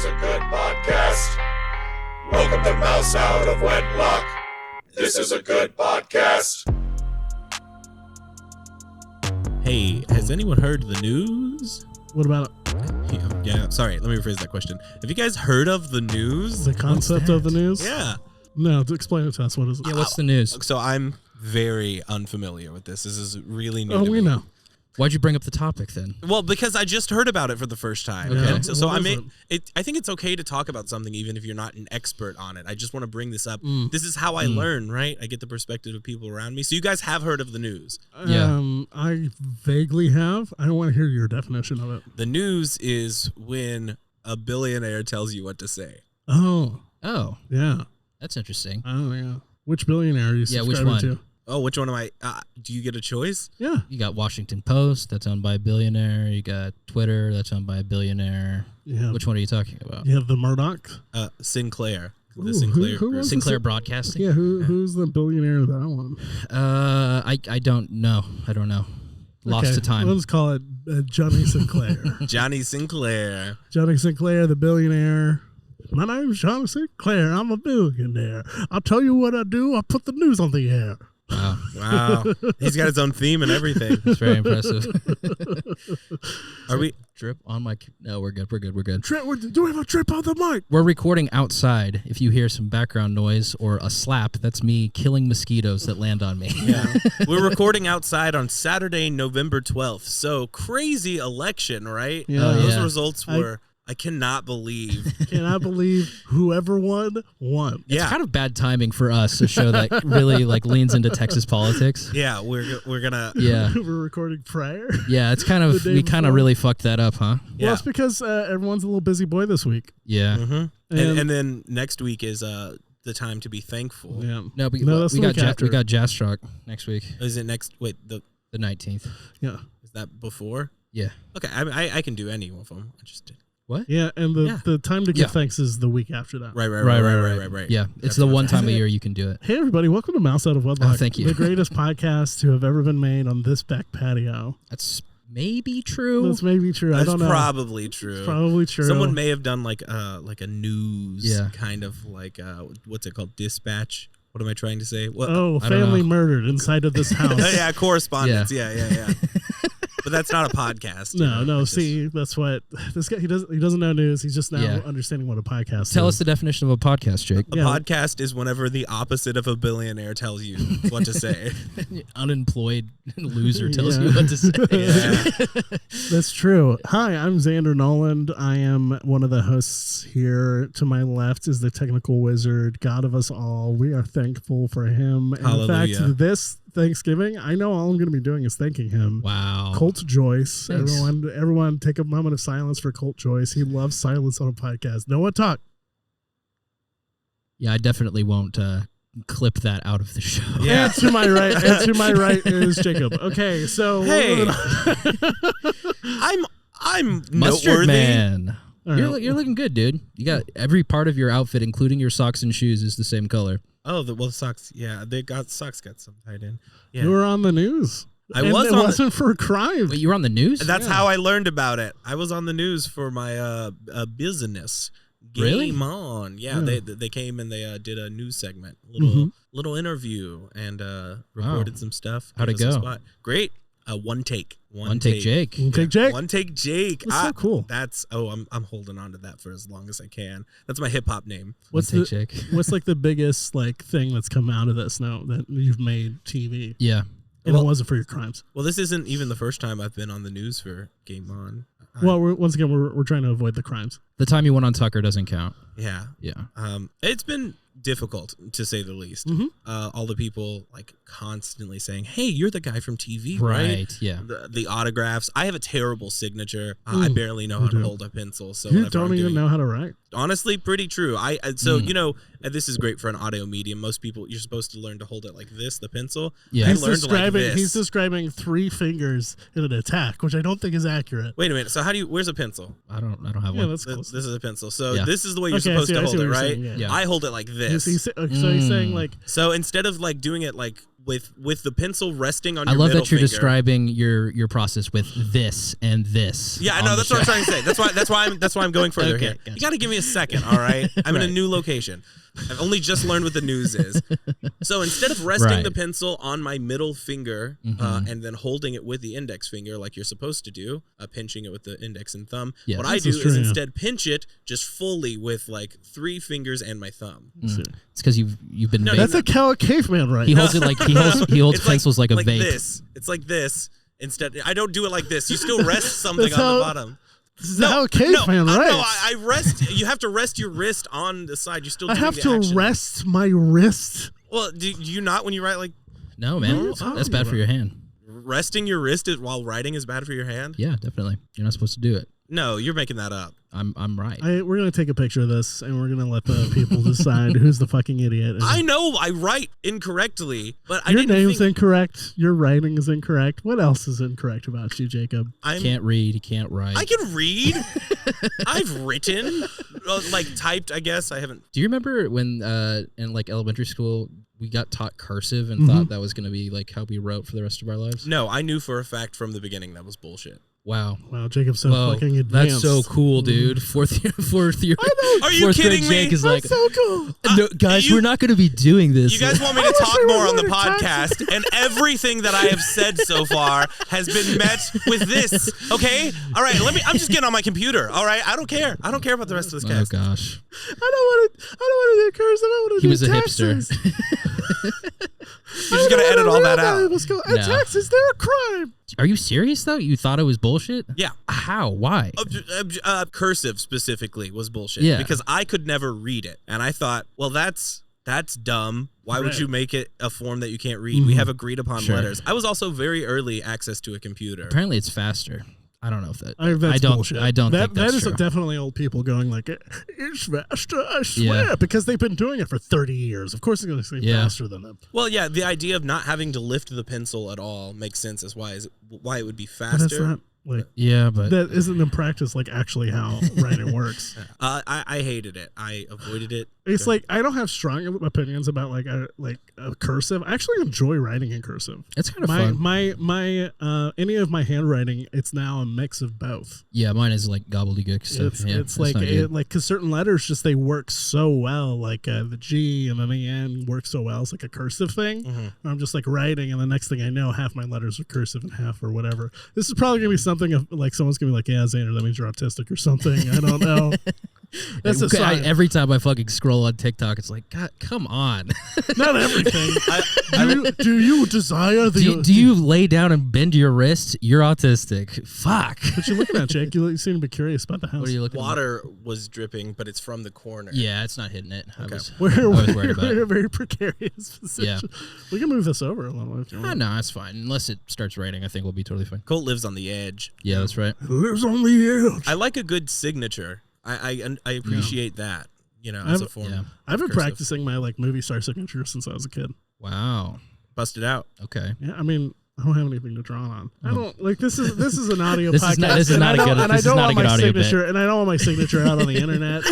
is a good podcast. Welcome to Mouse Out of Wedlock. This is a good podcast. Hey, has anyone heard the news? What about Yeah, sorry, let me rephrase that question. Have you guys heard of the news? the concept of the news? Yeah. No, to explain it to us. What is it? Yeah, what's the news? So I'm very unfamiliar with this. This is really new Oh, to we me. know. Why'd you bring up the topic then? Well, because I just heard about it for the first time. Okay. And so What I is mean, I think it's okay to talk about something even if you're not an expert on it. I just want to bring this up. Mm. This is how I learn, right? I get the perspective of people around me. So you guys have heard of the news. Yeah. I vaguely have. I don't want to hear your definition of it. The news is when a billionaire tells you what to say. Oh, Oh, yeah. that's interesting. Oh, yeah. Which billionaire are you Yeah, which subscribing one? to? Oh, which one am I? Do you get a choice? Yeah. You got Washington Post, that's owned by a billionaire. You got Twitter, that's owned by a billionaire. Yeah. Which one are you talking about? You have the Murdochs. Sinclair. Ooh, The Sinclair who group. was Sinclair this? Broadcasting? Yeah, who's the billionaire of that one? I don't know. I don't know. Lost Okay, to time. Let's call it Johnny Sinclair. Johnny Sinclair. Johnny Sinclair, the billionaire. My name's Johnny Sinclair. I'm a billionaire. I'll tell you what I do. I put the news on the air. Wow. Wow. He's got his own theme and everything. That's very impressive. Are we? Drip on my... No, we're good. We're good. We're good. Do we have a trip on the mic? We're recording outside. If you hear some background noise or a slap, that's me killing mosquitoes that land on me. Yeah. We're recording outside on Saturday, November 12th. So crazy election, right? Yeah. Those Yeah. results were... I cannot believe. Cannot believe whoever won. It's Yeah. kind of bad timing for us, a show that really leans into Texas politics. Yeah, we're gonna. Yeah. We're recording prior. Yeah, it's kind of, The day we kind of before. really fucked that up, huh? Yeah. Well, it's because everyone's a little busy boy this week. Yeah. Mm-hmm. And then next week is the time to be thankful. Yeah. No, but No, that's we the got week after. we got Jazz Truck next week, Is it next? Wait, the 19th. Yeah. is that before? Yeah. Okay, I can do any of them. I just did. What? Yeah, and Yeah. the time to give Yeah. thanks is the week after that. Right. Yeah, That's it's the what one I'm time a saying. year you can do it. Hey everybody, welcome to Mouse Out of Wedlock. Oh, thank you. The greatest podcast to have ever been made on this back patio. That's maybe true. That's maybe true. I That's don't know. probably true. It's probably true. Someone may have done like a news Yeah. kind of like what's it called? Dispatch. What am I trying to say? What? Oh, I don't family know. murdered inside of this house. Yeah, correspondence. Yeah. But that's not a podcast. you know? No. It's just- See, that's what this guy. He doesn't know news. He's just now Yeah. understanding what a podcast. Tell is. us the definition of a podcast, Jake. a Yeah. podcast is whenever the opposite of a billionaire tells you what to say. Unemployed loser tells Yeah. you what to say. Yeah. That's true. Hi, I'm Xander Noland. I am one of the hosts here. To my left is the technical wizard, God of us all. We are thankful for him. And in Hallelujah. fact, this Thanksgiving, I know all I'm going to be doing is thanking him. Wow. Colt Joyce. Thanks. Everyone take a moment of silence for Colt Joyce. He loves silence on a podcast. No one talk. Yeah, I definitely won't clip that out of the show. Yeah. And to my right, is Jacob. Okay, so Hey. I'm Mustard noteworthy. Man. All right. You're looking good, dude. You got every part of your outfit, including your socks and shoes, is the same color. Oh, the socks. Yeah, socks got some tied in. Yeah. You were on the news. I And was it on the- wasn't for a crime. Wait, you were on the news? That's how I learned about it. I was on the news for my business. Really? Game on. Yeah, Yeah. they came and they did a news segment, Mhm. little interview, and recorded some stuff. How'd gave it us a go? spot. Great. One take. One take Jake. You take Jake. One take Jake. That's so cool. I'm holding on to that for as long as I can. That's my hip hop name. What's One the take Jake. what's like the biggest thing that's come out of this now that you've made TV Yeah. and Well- it wasn't for your crimes? Well, this isn't even the first time I've been on the news for Game On. Well, once again, we're trying to avoid the crimes. The time you went on Tucker doesn't count. Yeah. Yeah. It's been difficult to say the least. Mhm. All the people like constantly saying, "Hey, you're the guy from TV, right?" Yeah. The autographs. I have a terrible signature. I barely know how to do. hold a pencil. So You whenever don't I'm even doing- know how to write. Honestly, pretty true. You know, this is great for an audio medium. Most people, you're supposed to learn to hold it like this, the pencil. Yeah. I He's learned like this. He's describing 3 fingers in an attack, which I don't think is accurate. Wait a minute. So where's a pencil? I don't have Yeah, one. that's This, close. this is a pencil. So Yeah. this is the way you're Okay, supposed I to see hold what it, you're right? saying, yeah. Yeah. I hold it like this. So he's saying like So instead of like doing it like with the pencil resting on I your love middle that you're finger. describing your process with this and this. Yeah, I on know. the That's what I'm show. trying to say. That's why I'm going further Okay, here. gotcha. You got to give me a second, all right? I'm in a Right. new location. I've only just learned what the news is. So instead of resting Right. the pencil on my middle finger Mhm. and then holding it with the index finger like you're supposed to do, pinching it with the index and thumb, Yes. what I This do is is true, yeah. instead pinch it just fully with like 3 fingers and my thumb. It's because you've been No, vaping. That's a caveman, right? He holds it like he holds It's pencils like a like vape. this. It's like this. Instead, I don't do it like this. You still rest something That's on the how- bottom. This is how a caveman no, writes. no, I rest. You have to rest your wrist on the side. You're still. I doing have the to action. rest my wrist. Well, do you not when you write like No, What are man, you that's talking bad for about? your hand. resting your wrist while writing is bad for your hand? Yeah, definitely. You're not supposed to do it. No, you're making that up. I'm right. We're gonna take a picture of this, and we're gonna let the people decide who's the fucking idiot. I know I write incorrectly, but I Your didn't name's think incorrect. Your writing is incorrect. What else is incorrect about you, Jacob? I'm. Can't read. He can't write. I can read. I've written, like typed. I guess I haven't. Do you remember when in like elementary school we got taught cursive and Mhm. thought that was going to be like how we wrote for the rest of our lives? No, I knew for a fact from the beginning that was bullshit. Wow. Wow, Jacob's so Whoa, fucking advanced. that's so cool, dude. Fourth year. Are you fourth kidding grade me? Jake is That's like, so cool. no, guys, you- we're not going to be doing this. You guys want me to I wish talk we were more on the running podcast, and everything that I have said so far has been met with this. Okay, all right. I'm just getting on my computer. All right, I don't care. I don't care about the rest of this Oh cast. gosh, I don't want to do cursive. I want to he do was a taxes. hipster. You're just gonna edit all that out. And No. taxes, they're a crime. Are you serious though? You thought it was bullshit? Yeah. How? Why? Cursive specifically was bullshit. Yeah. Because I could never read it, and I thought, well, that's dumb. Why would Right. you make it a form that you can't read? We have agreed upon Sure. letters. I was also very early access to a computer. Apparently, it's faster. I don't know if that. That's I don't. bullshit. I don't that, think that's that is true. definitely old people going like, it's faster, I swear, Yeah. because they've been doing it for 30 years. Of course, it's going to seem Yeah. faster than them. Well, yeah, the idea of not having to lift the pencil at all makes sense as why it would be But that's faster. not like Yeah, but that isn't in practice like actually how writing works. I hated it. I avoided it. It's like I don't have strong opinions about like a cursive. I actually enjoy writing in cursive. it's kind of My fun. my any of my handwriting, it's now a mix of both. Yeah, mine is like gobbledygook stuff. It's yeah, it's that's like not good. like because certain letters just they work so well. Like the G and then the N work so well. It's like a cursive thing. Mhm. And I'm just like writing, and the next thing I know, half my letters are cursive and half or whatever. This is probably gonna be something of like someone's gonna be like, "Yeah, Xander, that means you're autistic or something." I don't know. That's a sign. Every time I fucking scroll on TikTok, it's like, God, come on. Not everything. Do you desire the? do you lay down and bend your wrist? You're autistic. Fuck. What you looking at, Jake? You seem to be curious about the house. What are you looking at? Water was dripping, but it's from the corner. Yeah, it's not hitting it. Okay. We're was worried about in it. a very precarious position. We can move this over a little if you want. No, it's fine. Unless it starts raining, I think we'll be totally fine. Colt lives on the edge. Yeah, that's right. It lives on the edge. I like a good signature. I appreciate that. You know, as a form. Yeah. I've been cursive. practicing my like movie star signature since I was a kid. Wow. Bust it out. Okay. Yeah, I mean, I don't have anything to draw on. I don't like this is an audio This podcast. is not- this is and not I a don't- good- and I this is don't not a want good my audio bit. signature, and I don't want my signature out on the internet.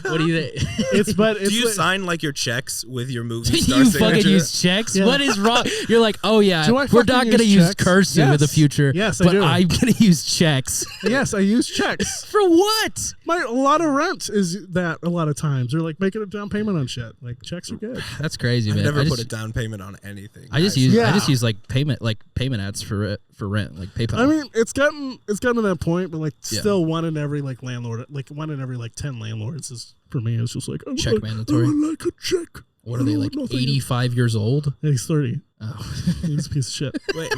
What do you think? It's Do you like- sign like your checks with your movie star you signature? fucking use checks? Yeah. What is wrong? You're like, oh yeah, Do I we're fucking not gonna use use checks? cursive in the Yes. future. Yes, I but do. I'm gonna use checks. Yes, I use checks. For what? A lot of rent is that a lot of times. Or like making a down payment on shit. Like checks are good. That's crazy, I've man. never I put just, a down payment on anything. I just guys. use Yeah. like payment ads for rent, like PayPal. I mean, it's gotten to that point, but like Yeah. still one in every like landlord, like one in every like 10 landlords is for me. It's just like Check mandatory. I would like a check. What are they, like 85 years old? Yeah, he's 30. Oh. He's a piece of shit. Wait,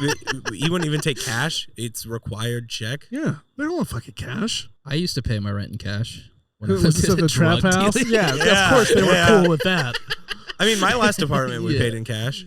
you wouldn't even take cash? It's required check? Yeah, they don't want fucking cash. I used to pay my rent in cash. When Was this at the trap drug house? dealing. Yeah, Yeah, of course they were yeah. cool with that. I mean, my last apartment we Yeah. paid in cash.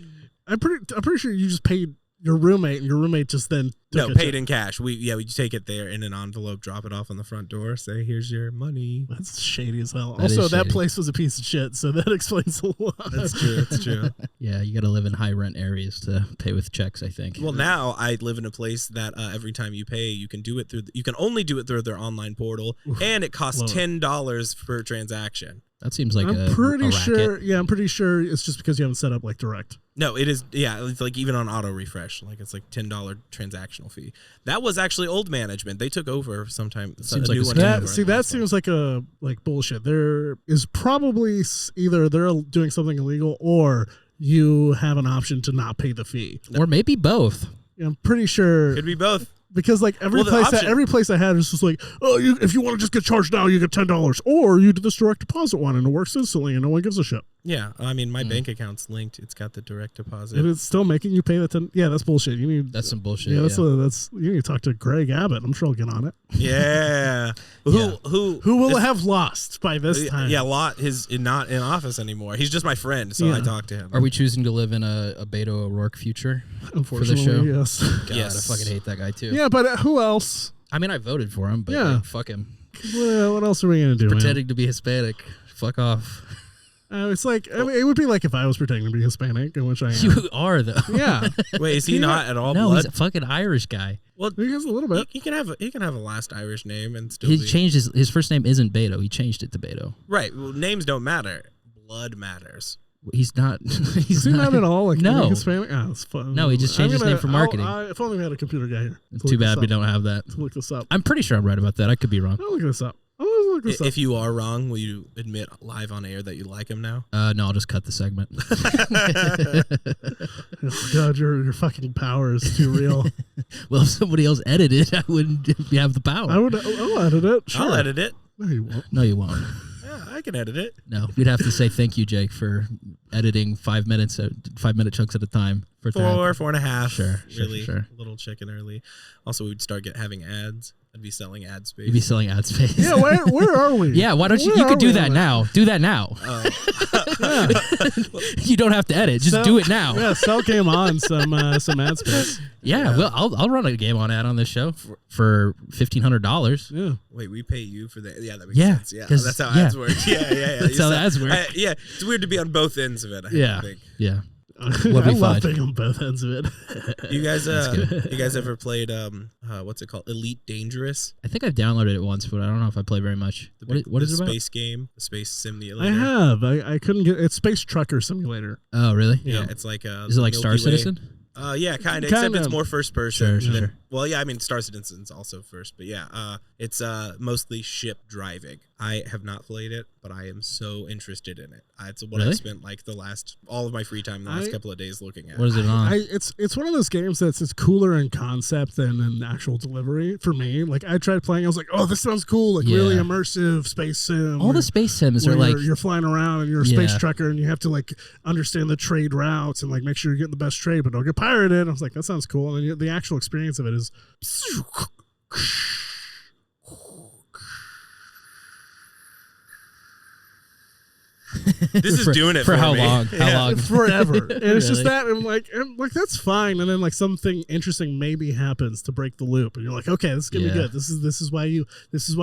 I'm pretty sure you just paid your roommate, and your roommate just then took No, a paid check. in cash. We take it there in an envelope, drop it off on the front door, say, here's your money. That's shady as hell. That Also, is that shady. place was a piece of shit, so that explains a lot. That's true. That's true. Yeah, you got to live in high rent areas to pay with checks, I think. Well, now I live in a place that every time you pay, you can do it through. You can only do it through their online portal, and it costs Love it. $10 per transaction. That seems like I'm a pretty racket. sure. Yeah, I'm pretty sure it's just because you haven't set up like direct. No, it is. Yeah, it's like even on auto refresh, like it's like $10 transactional fee. That was actually old management. They took over sometime. Seems a like new a one scam. took That over see, in the that last one. seems like a bullshit. There is probably either they're doing something illegal or you have an option to not pay the fee. Or maybe both. I'm pretty sure Could be both. because like every Well, the place option- every place I had is just like, oh, if you want to just get charged now, you get $10, or you do this direct deposit one and it works instantly and no one gives a shit. Yeah, I mean, my bank account's linked. It's got the direct deposit. And it's still making you pay the 10. Yeah, that's bullshit. You need That's some bullshit. yeah, Yeah, that's you need to talk to Greg Abbott. I'm sure he'll get on it. Yeah. Yeah. Who Will is- have lost by this time. Yeah, Lot is not in office anymore. He's just my friend, so I Yeah. talk to him. Are we choosing to live in a Beto O'Rourke future? Unfortunately, show? yes. God, Yes. I fucking hate that guy too. Yeah, but who else? I mean, I voted for him, but Yeah. like, fuck him. Well, what else are we gonna do? Man? Pretending to be Hispanic. Fuck off. It's like I mean, it would be like if I was pretending to be Hispanic, which I am. You are though. Yeah, Wait, is he not at all No, blood? he's a fucking Irish guy. Well, he has a little bit. he can have a last Irish name and still He be changed his first name isn't Beto. He changed it to Beto. right. Well, names don't matter. Blood matters. He's not. He's Is he not at all like No. any Hispanic? Oh, it's fun. No, he just changed his name for marketing. If only we had a computer guy here. to Too look bad this we up. don't have that. To look this up. I'm pretty sure I'm right about that. I could be wrong. I'll look this up. I'll look this up. If you are wrong, will you admit live on air that you like him now? No, I'll just cut the segment. Oh, God, your fucking power is too real. Well, if somebody else edited, I wouldn't have the power. I'll edit it. Sure. I'll edit it. No, you won't. No, you won't. Yeah, I can edit it. No, we'd have to say thank you, Jake, for editing 5 minutes, 5 minute chunks at a time. For that. 4.5. Sure, really. sure. Little chicken early. Also, we'd start having ads. I'd be selling ad space. You'd be selling ad space. Yeah, where are we? Yeah, why don't you? Where You are could do we that on now. Do that now. You don't have to edit. Just do it now. Yeah, sell game on some ad space. Yeah, well, I'll run a game on ad on this show for $1,500. Yeah. Wait, we pay you for that? Yeah, that makes Yeah, sense. Yeah, 'cause- that's how yeah. ads work. Yeah. That's You how said- ads work. Yeah, it's weird to be on both ends of it. I Yeah, think. yeah. I be love fine. being on both ends of it. You guys, ever played what's it called? Elite Dangerous. I think I've downloaded it once, but I don't know if I played very much. What is it the about? space game, the space simulator. I have. I couldn't get it's Space Trucker Simulator. Oh, really? Yeah, it's like Is it like Star Milky Way. Citizen? Yeah, kind of. Except Kinda. it's more first person. Sure, than- sure. Well, yeah, I mean Star Citizen's also first, but yeah, it's mostly ship driving. I have not played it, but I am so interested in it. It's what Really? I've spent like all of my free time the last I- couple of days looking at. What is it on? It's one of those games that's it's cooler in concept than in actual delivery for me. Like I tried playing, I was like, oh, this sounds cool, like really Yeah. immersive space sim. All where- the space sims where are like you're flying around and you're a space Yeah. trucker and you have to like understand the trade routes and like make sure you're getting the best trade, but don't get pirated. I was like, that sounds cool. And then the actual experience of it is This is doing it for how me. long? How long? forever. And it's just Really? that and like that's fine. And then like something interesting maybe happens to break the loop and you're like, okay, this is gonna be Yeah. good. This is why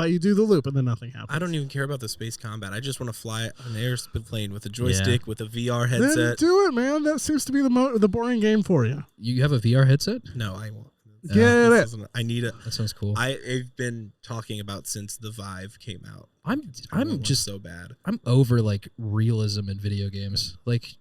you do the loop, and then nothing happens. I don't even care about the space combat. I just want to fly an airplane with a joystick, with a VR Then headset. do it, man. That seems to be the boring game for you. You have a VR headset? No, I won't. Get it. This isn't- I need it. That sounds cool. I've been talking about since the Vive came out. I'm I'm just so bad. I'm over like realism in video games. Like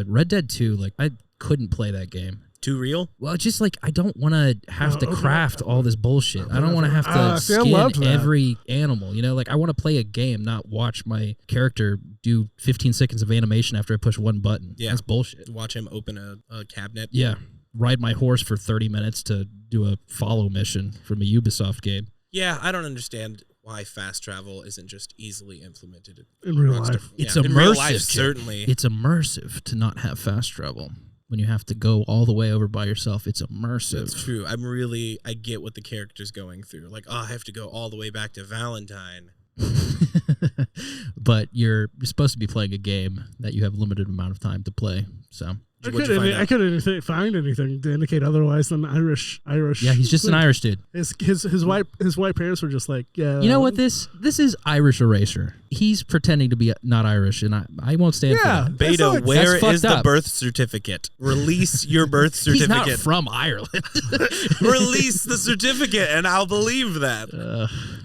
Red Dead 2, like I couldn't play that game. Too real? Well, just like I don't want to have to okay. craft all this bullshit. I don't want to have to see, I loved skin that. every animal. You know, like I want to play a game, not watch my character do 15 seconds of animation after I push one button. Yeah. That's bullshit. Watch him open a cabinet. Yeah, ride my horse for 30 minutes to do a follow mission from a Ubisoft game. Yeah, I don't understand why fast travel isn't just easily implemented In real Rockstar- life. It's in real immersive, life, Jake. certainly. It's immersive to not have fast travel. When you have to go all the way over by yourself, it's immersive. That's true. I get what the character's going through. Like, oh, I have to go all the way back to Valentine. But you're supposed to be playing a game that you have limited amount of time to play. So What'd you find out? I couldn't find anything to indicate otherwise than Irish. yeah, he's just an Irish dude. His white parents were just like, yeah. You know what? This is Irish erasure. He's pretending to be not Irish, and I won't stand Yeah. for that. That's Beta, not- where that's fucked is the up. birth certificate? Release your birth He's not certificate. from Ireland. Release the certificate, and I'll believe that.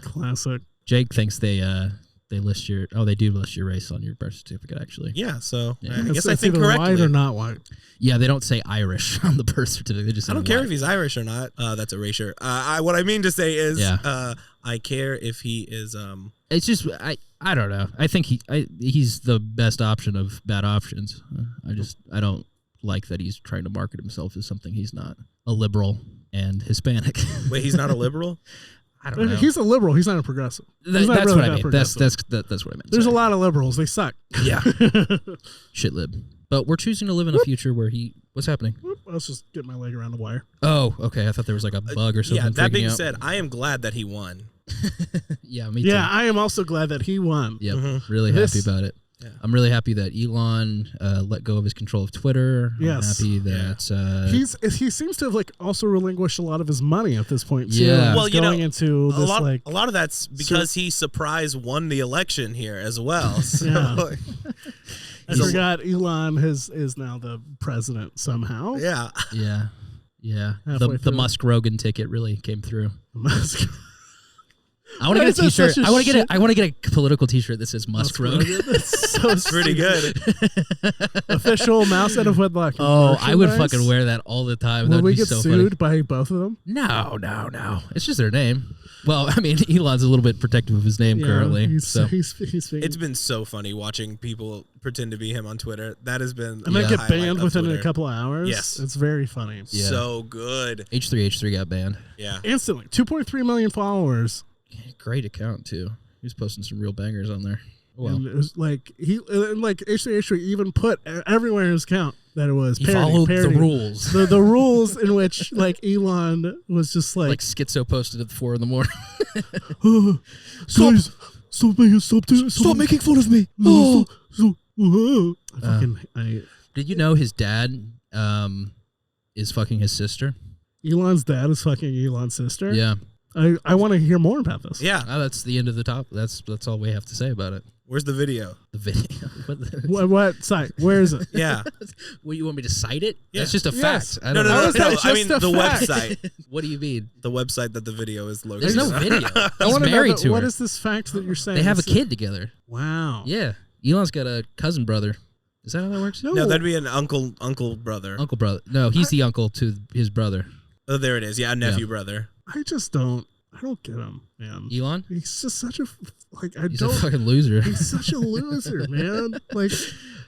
Classic. Jake thinks they they list your. Oh, they do list your race on your birth certificate, actually. Yeah, so Yeah. I guess It's I think either correctly. white or not white. Yeah, they don't say Irish on the birth certificate. They just say I don't care white. if he's Irish or not. That's erasure. What I mean to say is, Yeah. I care if he is. It's just I don't know. I think he's the best option of bad options. I don't like that he's trying to market himself as something he's not. A liberal and Hispanic. Wait, he's not a liberal? I don't know. He's a liberal. He's not a progressive. He's not That's really what I that mean. progressive. That's what I meant. There's Sorry. a lot of liberals. They suck. Yeah. Shit lib. But we're choosing to live in a future where what's happening? Let's just get my leg around the wire. Oh, okay. I thought there was like a bug or something. Yeah, that freaking being out. said, I am glad that he won. Yeah, me too. Yeah, I am also glad that he won. Yep. Really This- happy about it. Yeah. I'm really happy that Elon let go of his control of Twitter. Yes. I'm happy that He seems to have like also relinquished a lot of his money at this point too. Yeah. He's Well, you know, going into A this lot, like a lot of that's because he surprise won the election here as well. So, Yeah. I So- forgot Elon is now the president somehow. yeah. yeah. Halfway The through. Musk Rogan ticket really came through. Musk. I want Why to is get a that T-shirt. such a I want to get shit- a political T-shirt that says Musk Rogan. That's so Pretty good. official mouse out of wedlock. Oh, I would merchandise? fucking wear that all the time. Will That'd we be get so sued funny. by both of them? No. It's just their name. Well, I mean, Elon's a little bit protective of his name currently. He's, So he's being, It's been so funny watching people pretend to be him on Twitter. That has been and then the get highlight banned of within a Twitter. couple of hours. Yes. It's very funny. Yeah. So good. H3 got banned. Yeah. Instantly, 2.3 million followers. Great account too. He was posting some real bangers on there. Oh, well. And it was like H3 even put everywhere in his account that it was He parody, followed parody. the rules. The rules in which like Elon was just Like like Schizo posted at 4 a.m. guys, stop making fun of me. I Did you know his dad is fucking his sister? Elon's dad is fucking Elon's sister. Yeah. I want to hear more about this. Yeah. Oh, that's the end of the top. That's all we have to say about it. Where's the video? The video. What the- What site? Where is it? Yeah. What, you want me to cite it? Yeah. That's just a Yes. fact. I No, don't no, know. no, is no. that I just mean a the fact? website. What do you mean? The website that the video is located. There's no on. video. I He's want to know married to what her. is this fact that you're saying? They have a This is- kid together. Wow. Yeah. Elon's got a cousin brother. Is that how that works? No, No, that'd be an uncle brother. Uncle brother. No, he's the uncle to his brother. Oh, there it is. Yeah, nephew brother. I don't get him, man. Elon? He's just such a He's a fucking loser. He's such a loser, man. Like,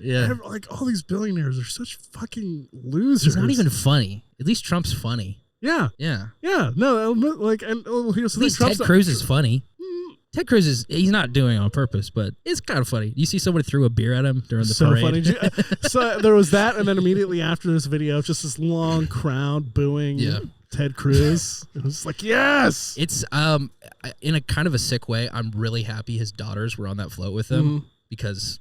Yeah. like all these billionaires are such fucking losers. He's not even funny. At least Trump's funny. Yeah, Yeah. yeah. No, like, and here's At the least thing. Ted Cruz is funny. Ted Cruz he's not doing it on purpose, but it's kind of funny. You see somebody threw a beer at him during the so parade. funny. So there was that, and then immediately after this video, just this long crowd booing Yeah. Ted Cruz. It was like, yes. It's in a kind of a sick way. I'm really happy his daughters were on that float with him because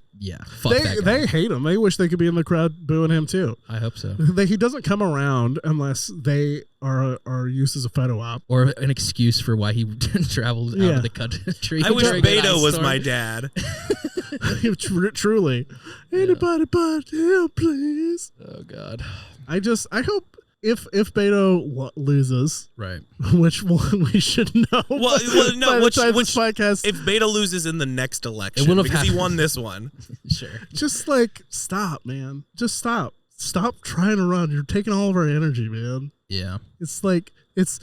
fuck that guy. They hate him. They wish they could be in the crowd booing him too. I hope so. He doesn't come around unless they are used as a photo op. Or an excuse for why he traveled out Yeah. of the country. I wish during an Beto ice was storm. my dad. Truly, anybody but him, please. Oh God. I hope if Beto loses, Right. which we should know. Well, no, by the which time this which podcast, if Beta loses in the next election, will have because he happened. won this one. Sure. just like stop, man. Just stop. Stop trying to run. You're taking all of our energy, man. Yeah. It's like it's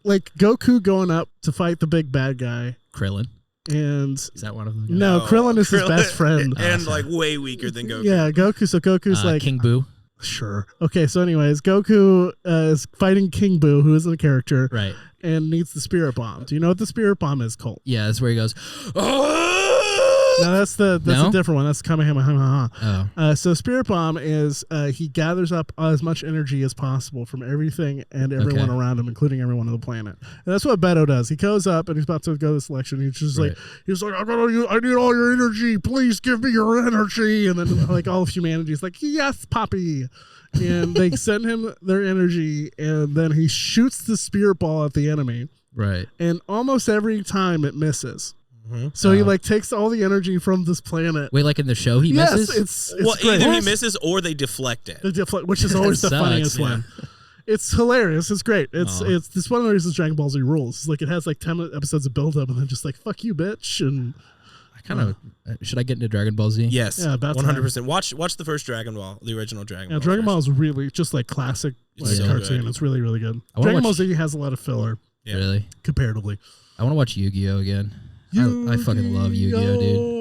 like Goku going up to fight the big bad guy, Krillin. and Is that one of them? no, Krillin is his best friend. and like way weaker than Goku. Yeah, Goku. So Goku's like King Boo. sure. Okay, so anyways, Goku is fighting King Boo, who isn't a character, Right. and needs the spirit bomb. Do you know what the spirit bomb is, Colt? Yeah, that's where he goes. No, that's a different one. That's Kamehameha. Oh. So spirit bomb is he gathers up as much energy as possible from everything and everyone Okay. around him, including everyone on the planet. And that's what Beto does. He goes up and he's about to go to this election. He's just Right. he's like, I need all your energy. Please give me your energy. And then like all of humanity is like, yes, Poppy. And they send him their energy, and then he shoots the spirit ball at the enemy. Right. And almost every time it misses. So he like takes all the energy from this planet. Wait, like in the show he Yes, misses? it's Well, great. either he misses or they deflect it. Which is always the sucks, funniest yeah. one. It's hilarious. It's great. It's Aw. it's one of the reasons Dragon Ball Z rules. It's like it has like 10 episodes of build up and then just like fuck you, bitch. And I kind of should I get into Dragon Ball Z? Yes, Yeah, about 100%. Watch the first Dragon Ball, the original Dragon Yeah, Ball. Dragon first. Ball is really just like classic It's like so cartoon. good. It's really, really good. I wanna Dragon Ball watch- Z has a lot of filler Yeah. Really? comparatively. I want to watch Yu-Gi-Oh again. I fucking love Yu-Gi-Oh, dude.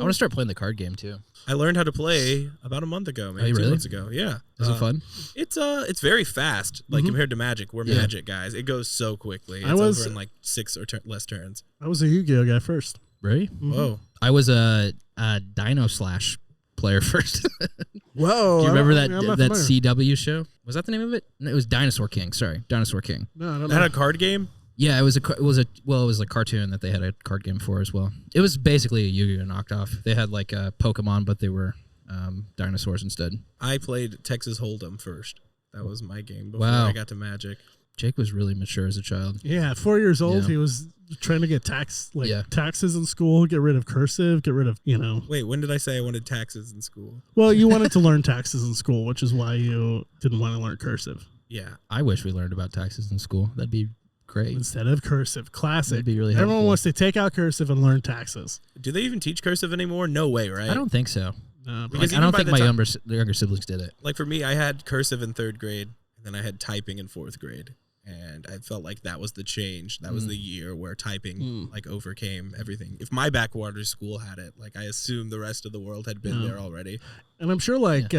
I want to start playing the card game too. I learned how to play about a month ago, maybe you 2 really? months ago. Yeah. Is it fun? It's very fast, like Mhm. compared to Magic. We're Yeah. Magic guys. It goes so quickly. It's I was- over in like 6 or less turns. I was a Yu-Gi-Oh guy first. Really? Whoa. I was a Dino Slash player first. Whoa! Do you remember that I'm not that familiar. CW show? Was that the name of it? No, it was Dinosaur King. Sorry, Dinosaur King. No, I don't That know. a card game? Yeah, it was a cartoon that they had a card game for as well. It was basically a Yu-Gi-Oh knocked off. They had like a Pokemon, but they were dinosaurs instead. I played Texas Hold'em first. That was my game before Wow. I got to Magic. Jake was really mature as a child. Yeah, at 4 years old, Yeah. he was trying to get Yeah. taxes in school, get rid of cursive, get rid of Wait, when did I say I wanted taxes in school? Well, you wanted to learn taxes in school, which is why you didn't want to learn cursive Yeah. I wish we learned about taxes in school. That'd be great. instead of cursive. Classic. That'd be really Everyone helpful. wants to take out cursive and learn taxes. Do they even teach cursive anymore? No way, right? I don't think so. Because I don't even by think the my time- younger siblings did it. Like for me, I had cursive in 3rd grade, and then I had typing in 4th grade. And I felt like that was the change. That was the year where typing like overcame everything. If my backwater school had it, like I assume the rest of the world had been there already. And I'm sure, like,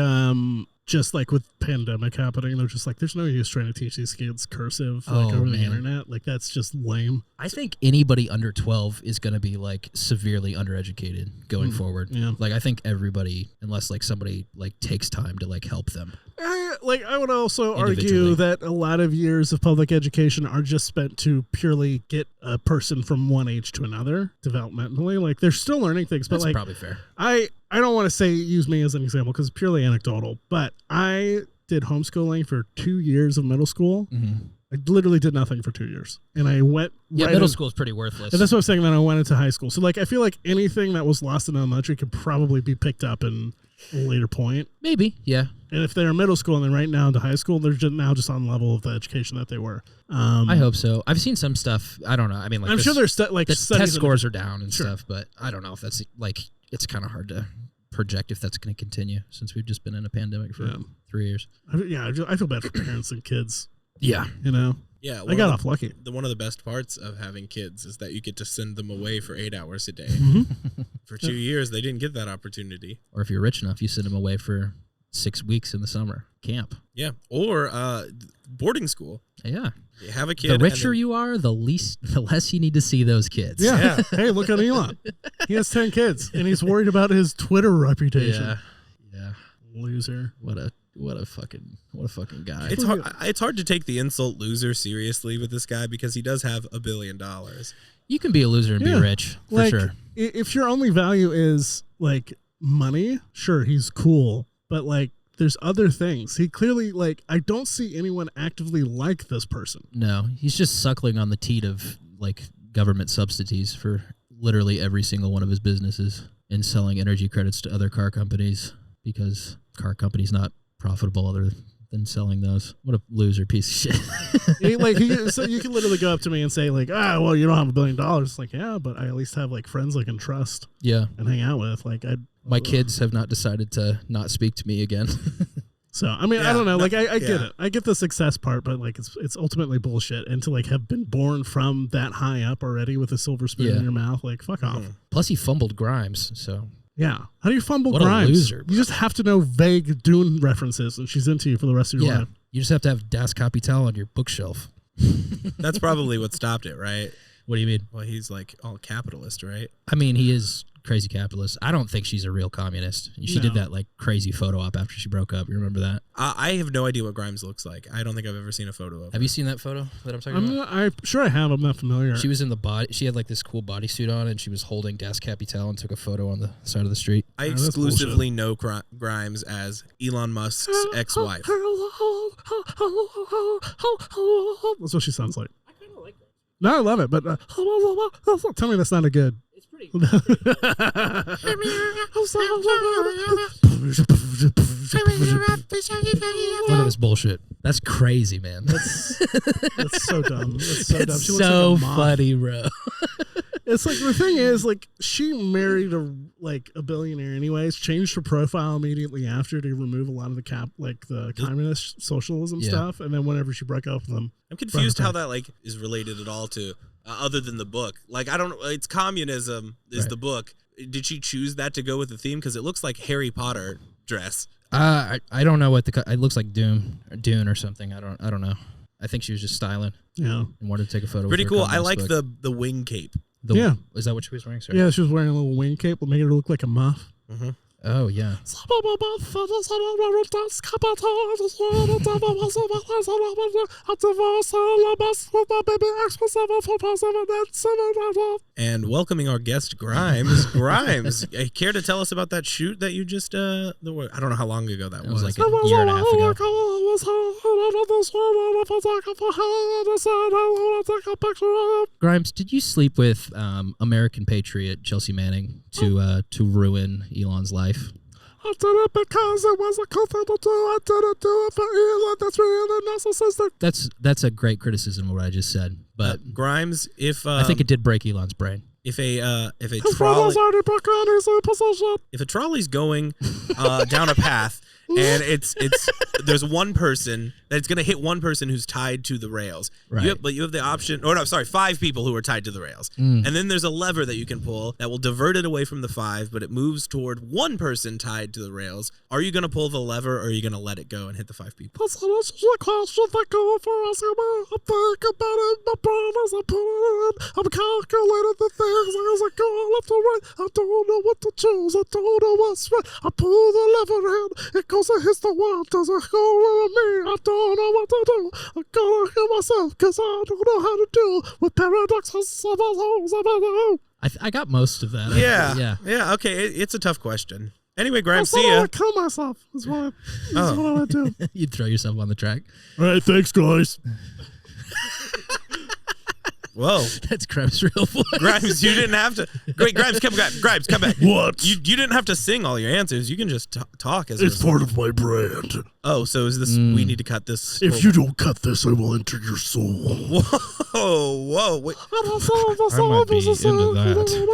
just like with pandemic happening, they're just like, there's no use trying to teach these kids cursive like Oh, over the man. internet. Like, that's just lame. I think anybody under 12 is going to be like severely undereducated going forward. yeah. Like I think everybody, unless like somebody like takes time to like help them. I would also argue Individually. that a lot of years of public education are just spent to purely get a person from one age to another developmentally. Like, they're still learning things, but That's like, probably fair. I don't want to say use me as an example because it's purely anecdotal, but I did homeschooling for 2 years of middle school. I literally did nothing for 2 years, and I went Yeah, right middle in- school is pretty worthless. And that's what I was saying. Then I went into high school, so like I feel like anything that was lost in elementary could probably be picked up in a later point. Maybe, yeah. And if they're in middle school and then right now into high school, they're just now just on level of the education that they were. I hope so. I've seen some stuff. I don't know. I mean, like I'm sure there's like the studies test in- scores are down and Sure. stuff, but I don't know if that's like it's kind of hard to project if that's going to continue since we've just been in a pandemic for Yeah. 3 years. I feel bad for parents and kids. Yeah, You know, Yeah. I got off lucky. One of the best parts of having kids is that you get to send them away for 8 hours a day. For 2 years, they didn't get that opportunity. or if you're rich enough, you send them away for 6 weeks in the summer camp. Yeah. Or boarding school. Yeah, You have a kid. the and richer then- you are, the less you need to see those kids. Yeah. Hey, look at Elon. He has 10 kids, and he's worried about his Twitter reputation. yeah. Loser. What a fucking guy. It's hard to take the insult loser seriously with this guy because he does have $1 billion. You can be a loser and Yeah. be rich for Like, sure. If your only value is like money, sure, he's cool, but like there's other things. He clearly like I don't see anyone actively like this person. No, he's just suckling on the teat of like government subsidies for literally every single one of his businesses and selling energy credits to other car companies because car companies not profitable other than selling those. What a loser piece of shit. So you can literally go up to me and say like, well, you don't have $1 billion. It's like, yeah, but I at least have like friends I can trust Yeah. and hang out with. Like My kids have not decided to not speak to me again. So I mean, I Yeah, don't know. no, Like I get yeah. it. I get the success part, but like it's ultimately bullshit. And to like have been born from that high up already with a silver spoon Yeah. in your mouth, like fuck off. Plus he fumbled Grimes, so Yeah. How do you fumble What a Grimes? loser, bro. You just have to know vague Dune references, and she's into you for the rest of your yeah. life. You just have to have Das Kapital on your bookshelf. That's probably what stopped it, right? What do you mean? Well, he's like all capitalist, right? I mean, he is crazy capitalist. I don't think she's a real communist. She did No. that like crazy photo op after she broke up. You remember that? I have no idea what Grimes looks like. I don't think I've ever seen a photo of Have her. you seen that photo that I'm talking about? I'm sure I have. I'm not familiar. She was in the body. She had like this cool bodysuit on, and she was holding Das Kapital and took a photo on the side of the street. I that's exclusively know Grimes as Elon Musk's ex-wife. That's what she sounds like. I kind of like that. No, I love it, but tell me that's not a good. It's pretty. Look at this bullshit. That's crazy, man. That's so dumb. That's so dumb. It's She looks so like a moth. funny, bro. It's like the thing is, like, she married a billionaire anyways, changed her profile immediately after to remove a lot of the communist socialism stuff, and then whenever she broke up with them. I'm confused how that like is related at all to other than the book. Like I don't it's communism is the book. Did she choose that to go with the theme? Because it looks like Harry Potter dress. I don't know what it looks like Dune or something. I don't know. I think she was just styling. Yeah. And wanted to take a photo. Pretty with her cool. I communist like book. the wing cape. Is that what she was wearing? Sorry. Yeah, she was wearing a little wing cape, making her look like a muff. Mm-hmm. Oh yeah. And welcoming our guest Grimes. Grimes, care to tell us about that shoot that you just I don't know how long ago that It was was. like a year and a half ago. Grimes, did you sleep with American patriot Chelsea Manning to ruin Elon's life? I did it because it was a cool thing to do. I didn't do it for Elon. That's really narcissistic. That's a great criticism of what I just said, but Grimes, if I think it did break Elon's brain. if a His trolley brother's already broken out. He's in possession. if a trolley's going down a path and it's there's one person that's gonna hit one person who's tied to the rails. Right. But you have the option, or no, sorry, 5 people who are tied to the rails, and then there's a lever that you can pull that will divert it away from the 5, but it moves toward one person tied to the rails. Are you gonna pull the lever, or are you gonna let it go and hit the 5 people? That's an interesting question. Thank you for asking me. I think about it. My brain as I put it in. I'm calculating the things as I go left or right. I don't know what to choose. I don't know what's right. I pull the lever in. It goes and hits the wall. Does it go with me? I don't know what to do. I'm gonna kill myself because I don't know how to deal with paradoxes of our I got most of that. Yeah. Okay, it's a tough question. Anyway, Grimes, see I ya. want to kill myself. That's what I want to do. You'd throw yourself on the track. All right, thanks, guys. Whoa. That's Grimes' real voice. Grimes, you didn't have to. Wait, Grimes, come back. Grimes, come back. What? You didn't have to sing all your answers. You can just talk as It's part of my brand. Oh, so is this? We need to cut this. If you don't cut this, I will enter your soul. Whoa, wait. I might be into that.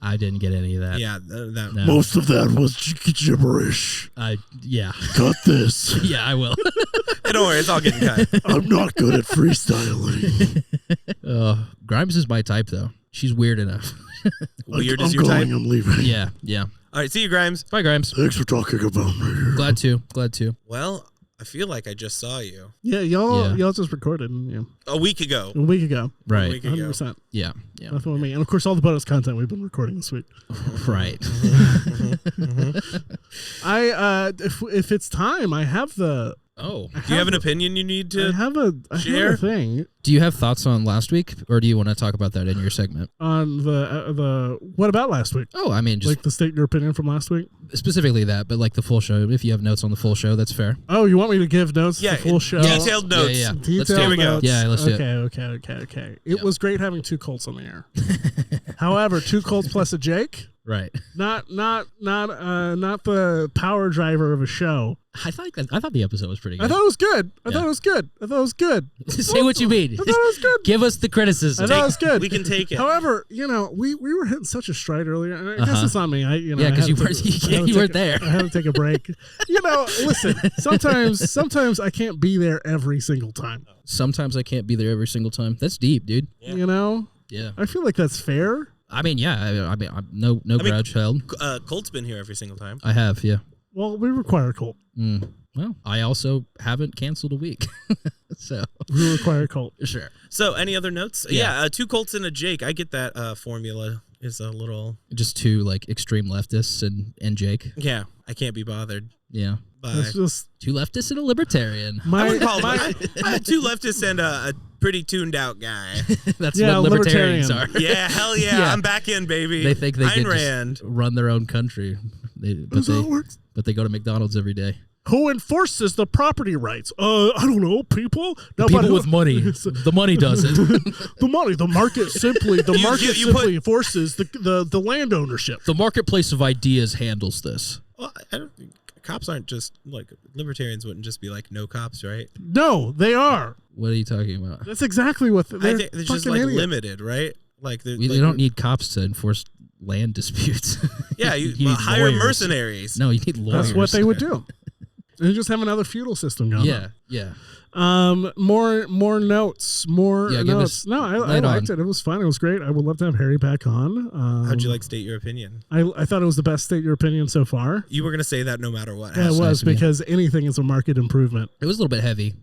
I didn't get any of that. Yeah, that. No. Most of that was gibberish. Yeah. Cut this. Yeah, I will. Don't worry, it's all getting cut. I'm not good at freestyling. Grimes is my type, though. She's weird enough. Weird I'm is your going, type. I'm leaving. Yeah. All right, see you, Grimes. Bye, Grimes. Thanks for talking about me. Glad to. Well, I feel like I just saw you Yeah, y'all just recorded a week ago. a week ago. A Right. week ago. 100%. Yeah. Nothing with me. And of course, all the bonus content we've been recording this week. Right. If it's time, I have the. Oh. Do you have an opinion you need I to have a share? thing Do you have thoughts on last week, or do you want to talk about that in your segment? on the. What about last week? Oh, I mean, just Like the state your opinion from last week. specifically that, but like the full show. If you have notes on the full show, that's fair. Oh, you want me to give notes? Yeah, the full show. detailed notes. Yeah. Let's Detailed do it. Here we go. notes. Yeah, let's do it. Okay. It was great having 2 Colts on the air. However, 2 Colts plus a Jake, Right. not the power driver of a show. I thought the episode was pretty I good. thought it was good. I Yeah. thought it was good. Say what you mean. I thought it was good. Give us the criticism. I thought it was good. We can take it. However, we were hitting such a stride earlier, and I guess Uh-huh. it's on me. Yeah, 'cause you weren't there. I had to take a break. Listen. Sometimes I can't be there every single time. Sometimes I can't be there every single time. That's deep, dude. Yeah. Yeah. I feel like that's fair. I mean, yeah. I mean, no grudge held. Colt's been here every single time. I have, yeah. Well, we require Colt. Well, I also haven't canceled a week, so We require Colt. sure. So, any other notes? Yeah. 2 Colts and a Jake. I get that formula is a little. Just 2 like extreme leftists and Jake. Yeah, I can't be bothered Yeah. by. It's just 2 leftists and a libertarian. I would call I have 2 leftists and a pretty tuned out guy. That's Yeah, what libertarians libertarian. are. Yeah, hell yeah, Yeah. I'm back in, baby. They think they Ayn can Rand. just run their own country. that's how it works. But they go to McDonald's every day. Who enforces the property rights? I don't know. People. No, but People who- with money. The money does it. The money. The market simply. The market you simply enforces the land ownership. The marketplace of ideas handles this. Well, cops aren't just like libertarians wouldn't just be like no cops, right? No, they are. What are you talking about? That's exactly what I they're think they're just fucking like idiots. limited, right? Like We like, don't need cops to enforce land disputes. Yeah, you need hire lawyers. mercenaries. No, you need lawyers. That's what they would do. They just have another feudal system going. Yeah, yeah. More notes. More Yeah, give notes. us No, I light liked on. it. It was fun. It was great. I would love to have Harry back on. How'd you like state your opinion? I thought it was the best state your opinion so far. You were gonna say that no matter what. Yeah, it happened. was nice of you. because anything is a market improvement. It was a little bit heavy.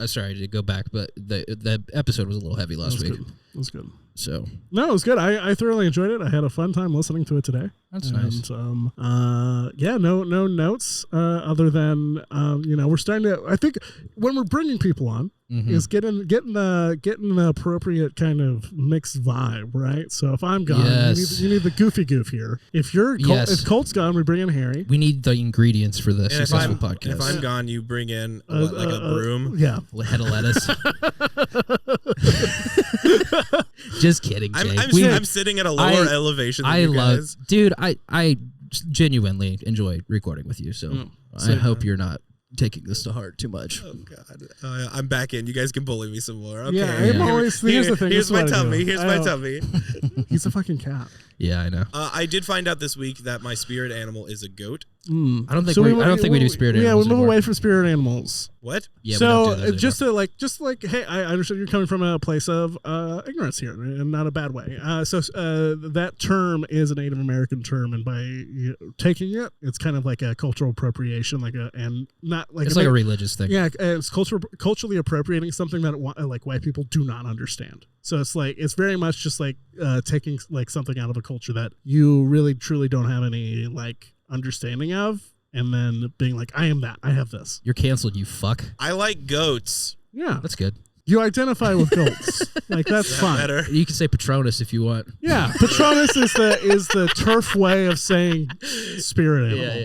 Sorry to go back, but the episode was a little heavy last week. Good. It was good. So No, it was good. I thoroughly enjoyed it. I had a fun time listening to it today. that's And, nice. yeah, no notes other than we're starting to. I think when we're bringing people on is getting the appropriate kind of mixed vibe, right? So if I'm gone, Yes. you need the goofy goof here. If Yes. if Colt's gone, we bring in Harry. We need the ingredients for the And if successful I'm, podcast. if I'm gone, you bring in like a broom. Yeah, Head of lettuce. Just kidding, Jake. I'm sitting at a lower elevation than you guys. Dude, I genuinely enjoy recording with you. So I hope you're not taking this to heart too much. Oh God, I'm back in. You guys can bully me some more. Okay. Yeah, I'm always. Here's the thing. Here's this is my what I do. tummy. Here's I my don't- tummy. He's a fucking cat. Yeah, I know. I did find out this week that my spirit animal is a goat. I don't think So I don't think we do spirit animals. Yeah, we move anymore. away from spirit animals. What? Yeah, we so don't do those just to like, hey, I understand you're coming from a place of ignorance here, and not a bad way. So that term is a Native American term, and by taking it, it's kind of like a cultural appropriation, and not like it's like a religious thing. yeah, it's culturally appropriating something that like white people do not understand. So it's very much just like taking like something out of a culture that you really truly don't have any like understanding of, and then being like, I am that, I have this. You're canceled, you fuck. I like goats. Yeah, That's good. you identify with goats. Like that's Is that fine. better? You can say Patronus if you want. Yeah, Patronus is the turf way of saying spirit animal.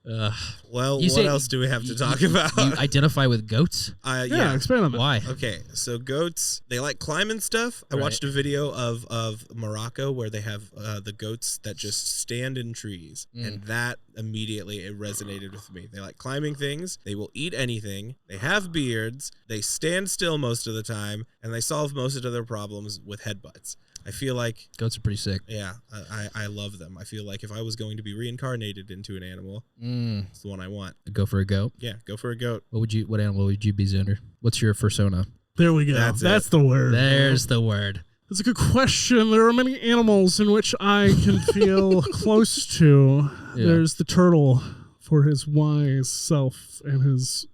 yeah. Well, You what say- else do we have to talk about? You identify with goats? Yeah, expand on that. Why? Okay, so goats, they like climbing stuff. I Right. watched a video of Morocco where they have the goats that just stand in trees. And that immediately, it resonated with me. They like climbing things. They will eat anything. They have beards. They stand still most of the time. And they solve most of their problems with headbutts. I feel like, Goats are pretty sick. yeah, I love them. I feel like if I was going to be reincarnated into an animal, it's the one I want. Go for a goat. Yeah, go for a goat. What animal would you be, Xander? What's your persona? There we go. That's That's it. the word. There's the word. That's a good question. There are many animals in which I can feel close to. Yeah. There's the turtle for his wise self and his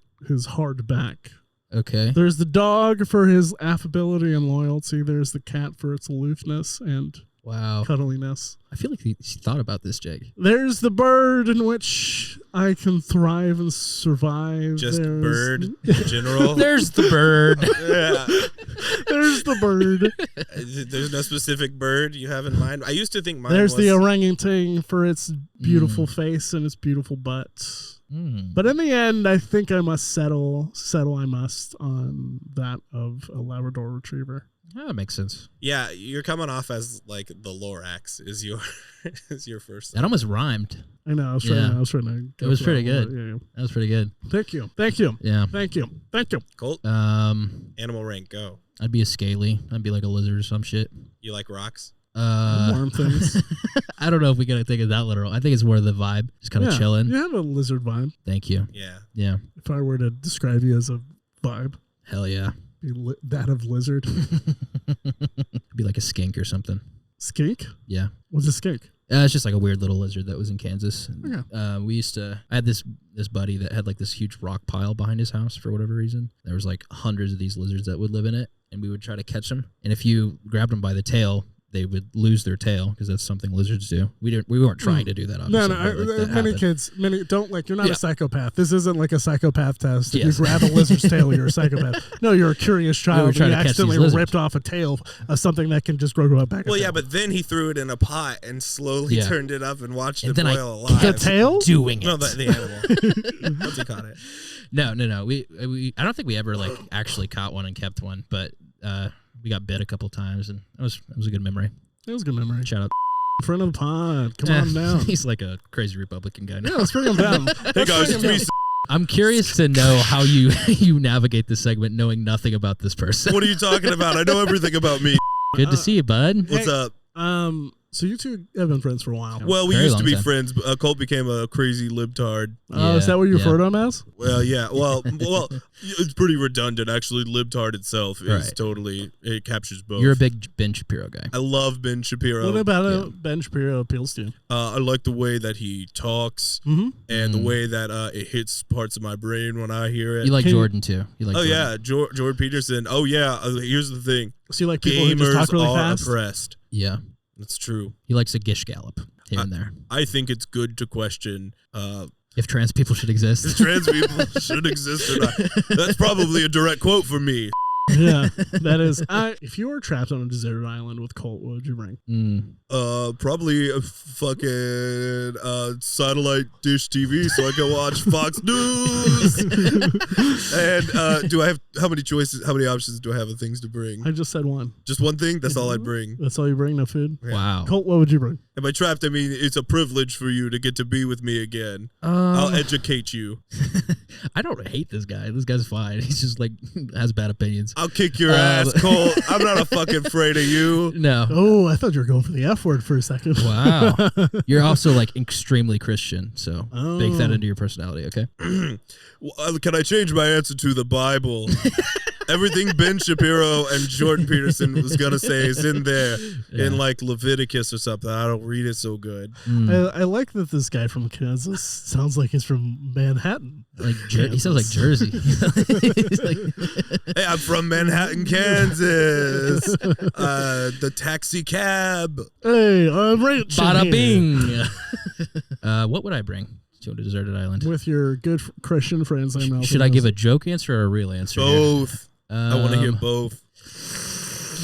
hard back. Okay. There's the dog for his affability and loyalty. There's the cat for its aloofness and Wow. cuddliness. I feel like he thought about this, Jake. There's the bird in which I can thrive and survive. Just There's- bird in general. There's the bird. Yeah. There's the bird. There's no specific bird you have in mind. I used to think mine There's was the orangutan for its beautiful face and its beautiful butt. But in the end, I think I must settle I must on that of a Labrador Retriever. Yeah, that makes sense. yeah. You're coming off as like the Lorax is your is your first. That almost rhymed. I know. I was Yeah. trying to. Go It was for pretty that one, good. but yeah. That was pretty good. Thank you. Thank you. Yeah. Thank you. Thank you. Colt. I'd Animal rank. Go. be a scaly. I'd be like a lizard or some shit. You like rocks? Warm things. I don't know if we gotta take it that literal. I think it's more the vibe. Just kind of Yeah. chilling. You have a lizard vibe. Thank you. Yeah. Yeah. If I were to describe you as a vibe, Hell yeah. be that of lizard. Be like a skink or something. Skink? Yeah. What's a skink? It's just like a weird little lizard that was in Kansas. Okay. I had this buddy that had like this huge rock pile behind his house for whatever reason. There was like hundreds of these lizards that would live in it, and we would try to catch them. And if you grabbed them by the tail, they would lose their tail because that's something lizards do. We weren't trying to do that. No, Obviously, no. but, like, that Many happened. kids, don't like. You're not Yeah. a psychopath. This isn't like a psychopath test. If Yes. you grab a lizard's tail, you're a psychopath. No, you're a curious child. were trying and to you catch these accidentally lizards. ripped off a tail of something that can just grow back. Well, yeah, but then he threw it in a pot and slowly Yeah. turned it up and watched And it then I boil alive. the tail. doing it. No, the animal. Once he caught it. No. We I don't think we ever like actually caught one and kept one, but we got bit a couple times, and it was a good memory. It was a good memory. Shout out. friend of the pod. Come on down. He's like a crazy Republican guy now. Yeah, let's bring him down. Hey guys, it's me. I'm curious to know how you you navigate this segment knowing nothing about this person. What are you talking about? I know everything about me. Good to see you, bud. What's Hey. up? So you two have been friends for a while. Well, we Very used to long be time. friends. But, Colt became a crazy libtard. Is that what you refer to him as? Well, yeah. Well, it's pretty redundant actually. Libtard itself is Right. totally it captures both. You're a big Ben Shapiro guy. I love Ben Shapiro. What about Ben Shapiro appeals to you? I like the way that he talks Mm-hmm. and the way that it hits parts of my brain when I hear it. You like Can you- Jordan too. You like Oh Jordan. yeah, Jordan Peterson. Oh yeah. Here's the thing: So you like people who just gamers talk really are fast? oppressed. Yeah. That's true. He likes a gish gallop here and there. I think it's good to question If trans people should if exist. trans people should exist or not. That's probably a direct quote from me. Yeah, that is. If you were trapped on a deserted island with Colt, what would you bring? Probably a fucking satellite dish TV so I can watch Fox News. And do I have how many options do I have of things to bring? I just said one. Just one thing? That's all I'd bring. That's all you bring? No food? Wow. Colt, what would you bring? Am I trapped? I mean, it's a privilege for you to get to be with me again. I'll educate you. I don't hate this guy. This guy's fine. He's just like has bad opinions. I'll kick your ass, Cole. I'm not a fucking afraid of you. No. Oh, I thought you were going for the F word for a second. Wow. You're also like extremely Christian, so bake that Oh. into your personality, okay? Can I change my answer to the Bible? Everything Ben Shapiro and Jordan Peterson was gonna say is in there in like Leviticus or something. I don't read it so good. I like that this guy from Kansas sounds like he's from Manhattan. Like he sounds like Jersey. He's like, Hey, I'm from Manhattan, Kansas. The taxi cab. Hey, I'm rich. in bada here. bing. What would I bring to a deserted island? With your good Christian friends. Should I give a joke answer or a real answer? here? Both. I want to hear both.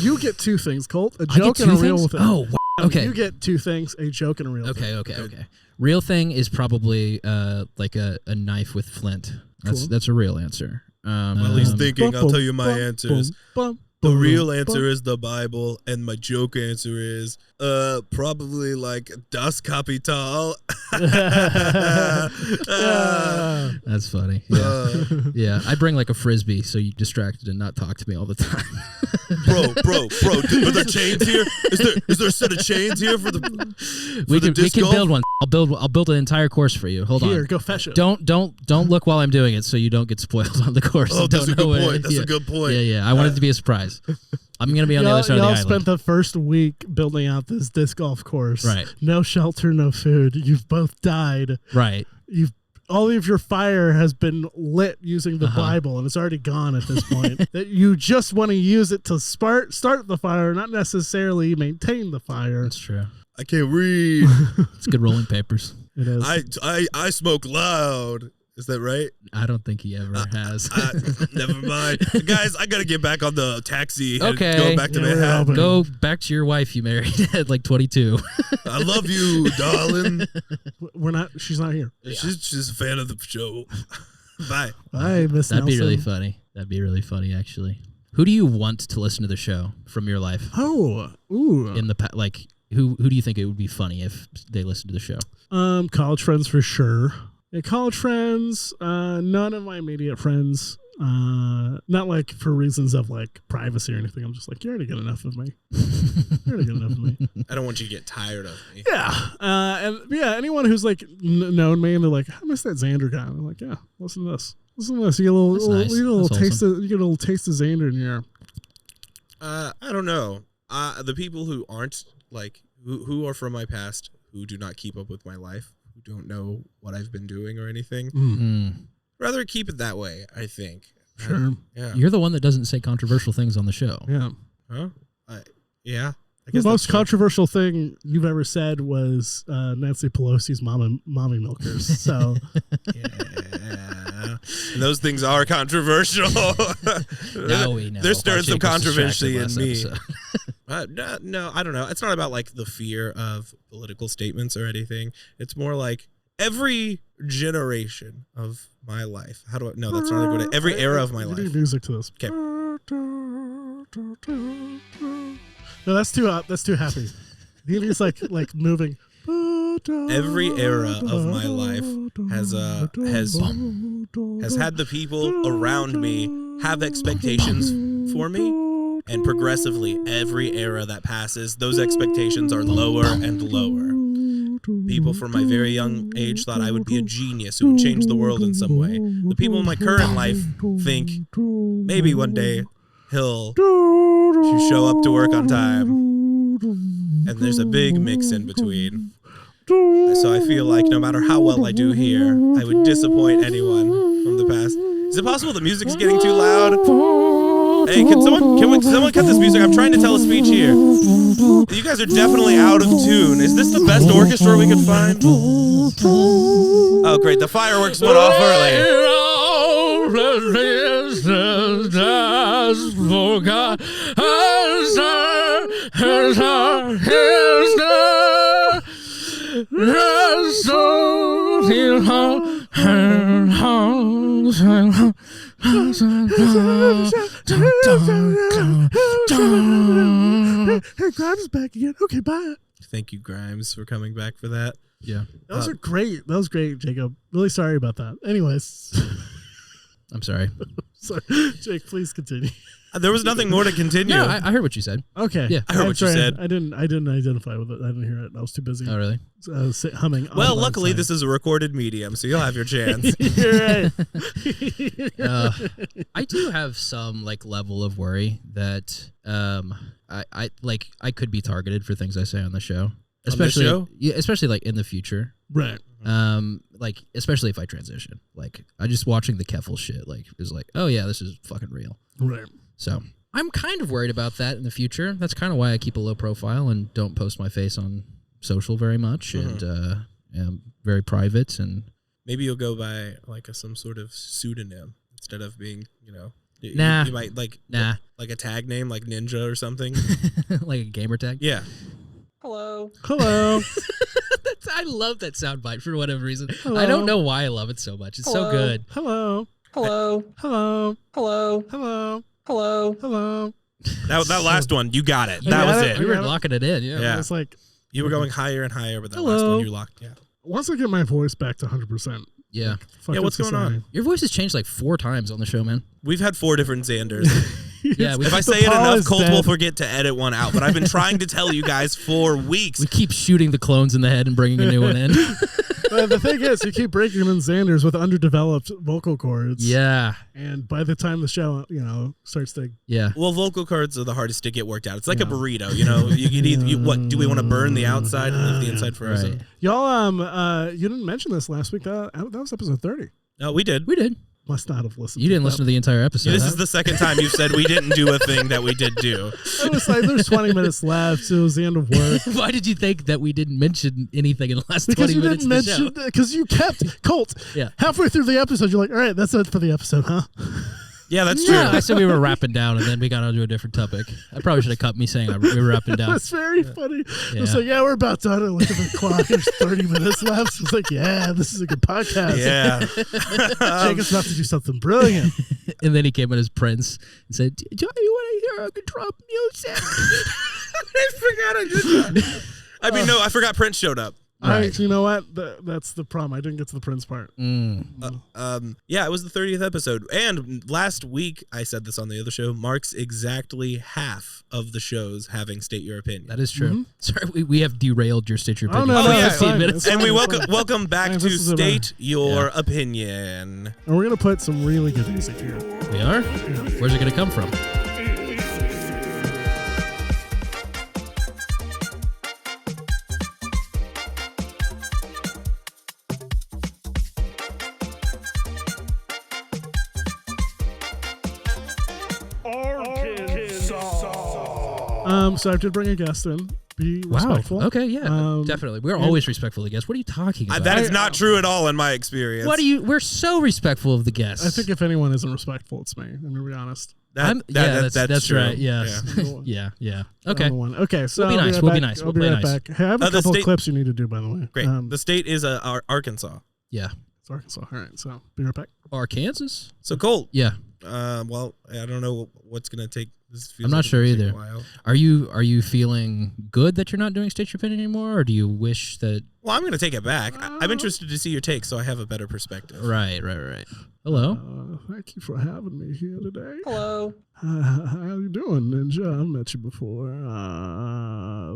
You get two things, Colt. A I get joke and two a real things? thing. Oh, wow. Okay. You get two things, a joke and a real thing. Okay. Real thing is probably like a knife with flint. That's a real answer. While he's thinking, I'll tell you my answers. The real answer is the Bible, and my joke answer is probably like Das Kapital. That's funny. Yeah. Yeah. I bring like a frisbee so you distracted and not talk to me all the time. bro, are there chains here? Is there a set of chains here for the we can disc build golf? one. I'll build an entire course for you. Hold Here, on. go fetch it. Don't look while I'm doing it so you don't get spoiled on the course. Oh, and that's don't a know good what- point. That's yeah. a good point. Yeah. I want it to be a surprise. I'm gonna be on the other side of the y'all island. spent the first week building out this disc golf course. Right. No shelter, no food. You've both died. Right. All of your fire has been lit using the Bible, and it's already gone at this point. That you just want to use it to start the fire, not necessarily maintain the fire. That's true. I can't read. It's good rolling papers. It is. I smoke loud. Is that right? I don't think he ever has. Never mind. Guys, I got to get back on the taxi. and Okay. Go back to Yeah, we're Manhattan. helping. Go back to your wife you married at like 22. I love you, darling. She's not here. She's a fan of the show. Bye. Bye, Miss That'd be Nelson. really funny. That'd be really funny, actually. Who do you want to listen to the show from your life? Oh, ooh. In the like, who do you think it would be funny if they listened to the show? College friends for sure. Yeah, college friends. None of my immediate friends. Not like for reasons of like privacy or anything. I'm just like, you're already good enough of me. You're already good enough of me. I don't want you to get tired of me. Yeah. And yeah, anyone who's like known me and they're like, I miss that Xander guy. I'm like, yeah, listen to this. Listen to this. You get a That's little, nice. you get a little That's taste of, you get a little taste of Xander in your ear. I don't know. The people who aren't like who are from my past, who do not keep up with my life, who don't know what I've been doing or anything. Rather keep it that way, I think. Sure. Yeah. You're the one that doesn't say controversial things on the show. Yeah. Huh? Yeah. I The guess most that's true. controversial thing you've ever said was Nancy Pelosi's mommy milkers. So Yeah. And those things are controversial. Now we know. They're why stirring some Jake was controversy in distracted me. last episode. No, I don't know. It's not about like the fear of political statements or anything. It's more like every generation of my life. How do I? No, that's not a good. Every era of my You life. need music to this. Okay. No, that's too happy. He's like moving. Every era of my life has had the people around me have expectations for me, and progressively every era that passes, those expectations are lower and lower. People from my very young age thought I would be a genius who would change the world in some way. The people in my current life think maybe one day he'll show up to work on time, and there's a big mix in between. So I feel like no matter how well I do here, I would disappoint anyone from the past. Is it possible the music's getting too loud? Hey, can someone cut this music? I'm trying to tell a speech here. You guys are definitely out of tune. Is this the best orchestra we could find? Oh, great. The fireworks went off early. Hey, Grimes is back again. Okay, bye. Thank you, Grimes, for coming back for that. Yeah. Those are great. That was great, Jacob. Really sorry about that. Anyways. I'm sorry. Sorry. Jake, please continue. There was nothing more to continue. No, I heard what you said. Okay. Yeah. I heard what you said. I didn't identify with it. I didn't hear it. I was too busy. Oh, really? I was humming. Well, luckily, this is a recorded medium, so you'll have your chance. You're right. I do have some like level of worry that I could be targeted for things I say on the show, especially show? Yeah, especially like in the future. Right. Like especially if I transition. Like I just watching the Keffel shit like is like, oh yeah, this is fucking real. Right. So I'm kind of worried about that in the future. That's kind of why I keep a low profile and don't post my face on social very much, and am very private. And Maybe you'll go by like some sort of pseudonym instead of being, Nah. You might like a tag name like Ninja or something. like a gamer tag. Yeah. Hello. I love that soundbite for whatever reason. Hello. I don't know why I love it so much. It's so good. Hello. Hello. Hello. Hello. Hello. Hello. Hello. That last one, you got it. You That got was it? it. We You were got it? locking it in. Yeah. Yeah. It's like, You were going higher and higher, but that last Hello. one you locked. Yeah. once I get my voice back to 100%. Yeah. fucking what's going on? society. Your voice has changed like 4 times on the show, man. We've had 4 different Xanders. Yeah. If I The say it Paul enough, is Colt dead. will forget to edit one out. But I've been trying to tell you guys for weeks. We keep shooting the clones in the head and bringing a new one in. The thing is, you keep breaking them in Xanders with underdeveloped vocal cords. Yeah. And by the time the show, starts to... Yeah. Well, vocal cords are the hardest to get worked out. It's like a Yeah. burrito, You could either, what do we want to burn the outside and leave the inside frozen? Right. Y'all, you didn't mention this last week. That was episode 30. No, we did. We did. Must not have listened. You didn't listen to the entire episode. This huh? is the second time you've said we didn't do a thing that we did do. It was like there's 20 minutes left. So it was the end of work. Why did you think that we didn't mention anything in the last Because 20 you minutes didn't of the show? mention, because you kept Colt. Yeah. Halfway through the episode, you're like, all right, that's it for the episode, huh? Yeah, that's true. Yeah, I said we were wrapping down, and then we got on to a different topic. I probably should have cut me saying we were wrapping down. That's very funny. It's Yeah. like, yeah, we're about done. I look at the clock. There's 30 minutes left. It's like, yeah, this is a good podcast. Yeah. Jacob's about to do something brilliant. And then he came in as Prince and said, "Do you want to hear a guitar music?" I forgot I did that. I mean, no, I forgot Prince showed up. All right, you know what? That's the problem. I didn't get to the Prince part. Yeah, it was the 30th episode. And last week, I said this on the other show, marks exactly half of the shows having State Your Opinion. That is true. Sorry, we have derailed your Stitcher Oh, opinion. no, Oh, no, yeah. it's fine. 15 minutes. It's And fine, we it's fine. welcome back Hey, to this is a- State Your Opinion. And we're going to put some really good music here. We are? Where's it going to come from? So I did bring a guest in. Be respectful. Okay, yeah, Um, definitely. We're always respectful of guests. What are you talking about? That is not true at all in my experience. We're so respectful of the guests. I think if anyone isn't respectful, it's me. I'm going to be honest. That's true. right. Yes. Yeah. Yeah. I'm Okay. the one. Okay, so We'll be I'll nice, right we'll be back. nice, I'll we'll be play right nice. back. Hey, I have a The couple of state- clips you need to do, by the way. Great. The state is Arkansas. Yeah. It's Arkansas. All right, so be right back. Arkansas? So, Colt, Yeah. well, I don't know what's going to take This feels I'm not like it sure might take a either. while. Are you feeling good that you're not doing State Your Opinion anymore, or do you wish that? Well, I'm going to take it back. I'm interested to see your take, so I have a better perspective. Right. Hello. Thank you for having me here today. Hello. How you doing, Ninja? I've met you before.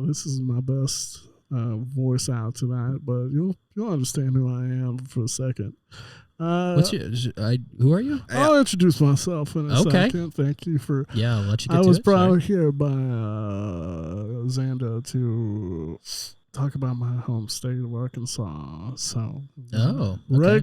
This is my best voice out tonight, but you'll understand who I am for a second. What's your? Who are you? I'll introduce myself in a Okay. second. Thank you for. Yeah, I'll let you get I to was it. brought Sorry. here by Xander to talk about my home state of Arkansas. So, Oh, okay.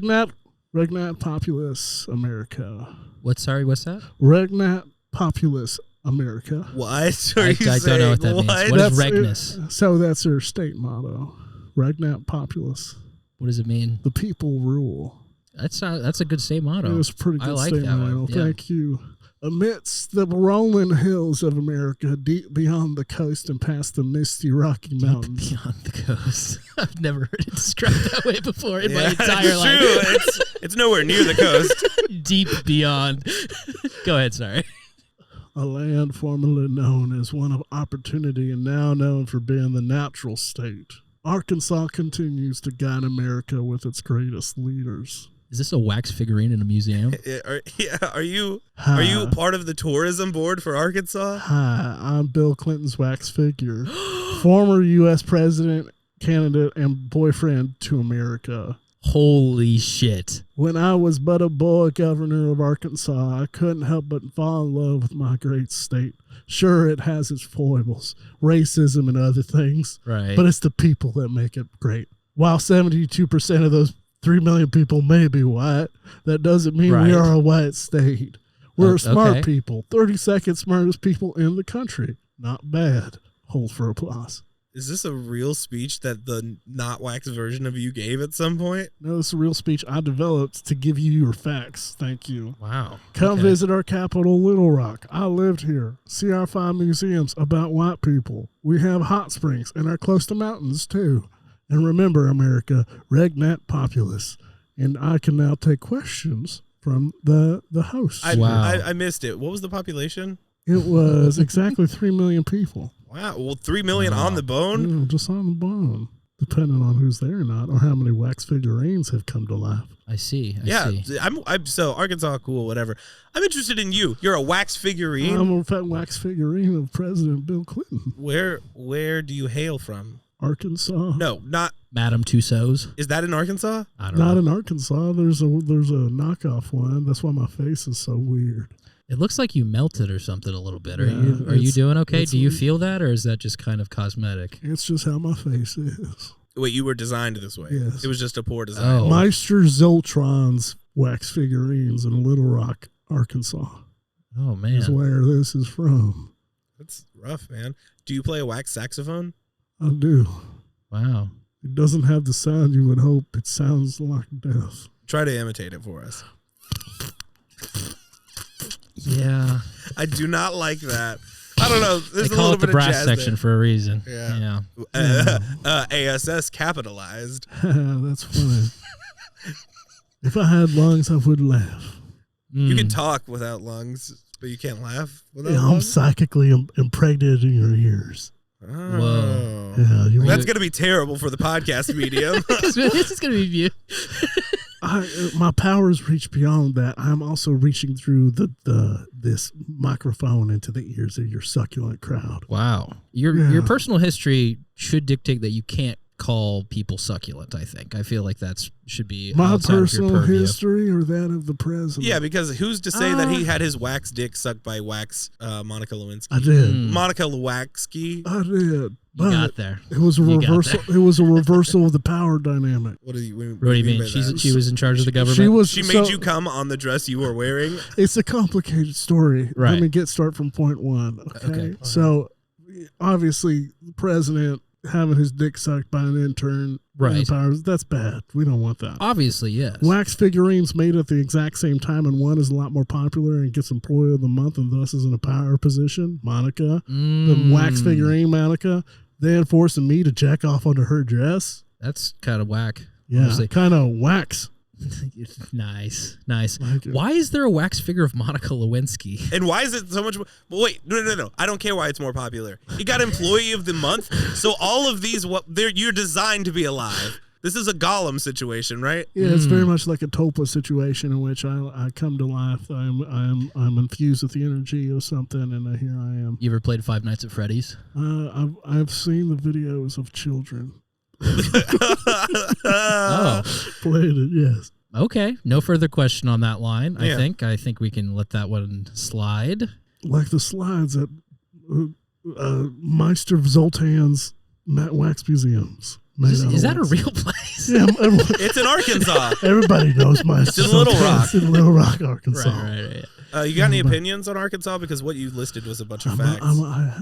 Regnat Populous America. What's that? Regnat Populous America. What are I you don't saying? know what that means. What is Regnus? So that's their state motto. Regnat Populous. What does it mean? The people rule. That's a good state motto. It's a pretty good I like statement. that one. Well, Yeah. thank you. Amidst the rolling hills of America, deep beyond the coast and past the misty Rocky Mountains, Beyond the coast. I've never heard it described that way before in my Yeah, entire it's life. true. It's nowhere near the coast. Deep beyond. Go ahead, sorry. a land formerly known as one of opportunity and now known for being the natural state, Arkansas continues to guide America with its greatest leaders. Is this a wax figurine in a museum? Are you Hi. part of the tourism board for Arkansas? Hi, I'm Bill Clinton's wax figure, former U.S. president, candidate, and boyfriend to America. Holy shit. When I was but a boy governor of Arkansas, I couldn't help but fall in love with my great state. Sure, it has its foibles, racism and other things, Right. but it's the people that make it great. While 72% of those 3 million people may be white, that doesn't mean Right. we are a white state. We're smart okay. people, 32nd smartest people in the country. Not bad. Hold for applause. Is this a real speech that the not wax version of you gave at some point? No, this is a real speech I developed to give you your facts. Thank you. Wow. Come Okay. visit our capital, Little Rock. I lived here. See our 5 museums about white people. We have hot springs and are close to mountains, too. And remember, America, regnat populace. And I can now take questions from the host. Wow. I missed it. What was the population? It was exactly 3 million people. Wow. Well, 3 million Wow. on the bone? Yeah, just on the bone, depending on who's there or not, or how many wax figurines have come to life. I see. I Yeah. see. I'm so Arkansas, cool, whatever. I'm interested in you. You're a wax figurine. I'm a fat wax figurine of President Bill Clinton. Where do you hail from? Arkansas. No, not. Madame Tussauds. Is that in Arkansas? I don't Not know. in Arkansas. There's a knockoff one. That's why my face is so weird. It looks like you melted or something a little bit. Are Yeah, you it's- doing okay? it's Do you a- feel that, or is that just kind of cosmetic? It's just how my face is. Wait, you were designed this way. Yes. It was just a poor design. Oh. Meister Zoltron's wax figurines in Little Rock, Arkansas Oh is man. where this is from. That's rough, man. Do you play a wax saxophone? I do. Wow. It doesn't have the sound you would hope. It sounds like death. Try to imitate it for us. Yeah. I do not like that. I don't know. They There's a call little it the bit brass of jazz section for a reason. Yeah. Yeah. ASS capitalized. That's funny. If I had lungs, I would laugh. You can Mm. talk without lungs, but you can't laugh without Yeah, I'm lungs. psychically impregnated in your ears. Oh. Whoa. Yeah, you That's going to be terrible for the podcast medium. This is gonna be you. my powers reach beyond that. I'm also reaching through this microphone into the ears of your succulent crowd. Wow. Your Yeah. personal history should dictate that you can't call people succulent, I think. I feel like that should be My outside of your personal purview. history or that of the president? Yeah, because who's to say that he had his wax dick sucked by wax Monica Lewinsky? I did. Mm. Monica Lewinsky. I did. You But got there. it was a You got reversal. It was a reversal of the power dynamic. What do you What do you mean? by She that? was in charge of the government? She was. She made so- you come on the dress you were wearing. It's a complicated story. Right. Let me start from point one. Okay. Okay. So obviously, the president having his dick sucked by an intern. Right. in Powers, that's bad. We don't want that. Obviously, yes. Wax figurines made at the exact same time, and one is a lot more popular and gets Employee of the Month, and thus is in a power position. Monica, the wax figurine Monica, then forcing me to jack off under her dress. That's kind of whack. Yeah, honestly. kind of wax. Nice. Thank you. Why is there a wax figure of Monica Lewinsky? And why is it so much more? But wait, no. I don't care why it's more popular. You got Employee of the Month. So all of these, you're designed to be alive. This is a Gollum situation, right? Yeah, it's very much like a Topa situation in which I come to life. I'm infused with the energy of something, and here I am. You ever played Five Nights at Freddy's? I've seen the videos of children. Oh, Played it, yes. okay. No further question on that line. Yeah. I think we can let that one slide. Like the slides at Meister Zoltan's wax museums. Is that a real place? Yeah, It's in Arkansas. everybody knows Meister It's in Little Zoltan's Rock. in Little Rock, Arkansas. Right. You got any opinions on Arkansas? Because what you listed was a bunch of facts.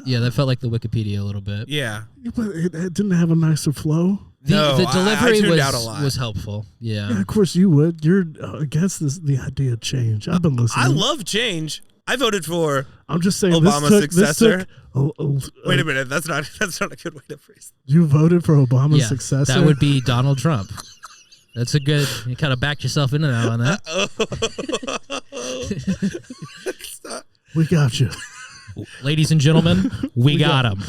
Yeah, that felt like the Wikipedia a little bit. Yeah. But it didn't have a nicer flow. No, The I delivery tuned out a lot. was helpful. Yeah, Yeah. of course you would. You're against the idea of change. I've been listening. I love change. I voted for. I'm just saying. Obama's this took. successor. Wait a minute. That's not a good way to phrase it. You voted for Obama's Yeah, successor. that would be Donald Trump. That's a good. You kind of backed yourself into that on that. We got you. Ladies and gentlemen, we got him.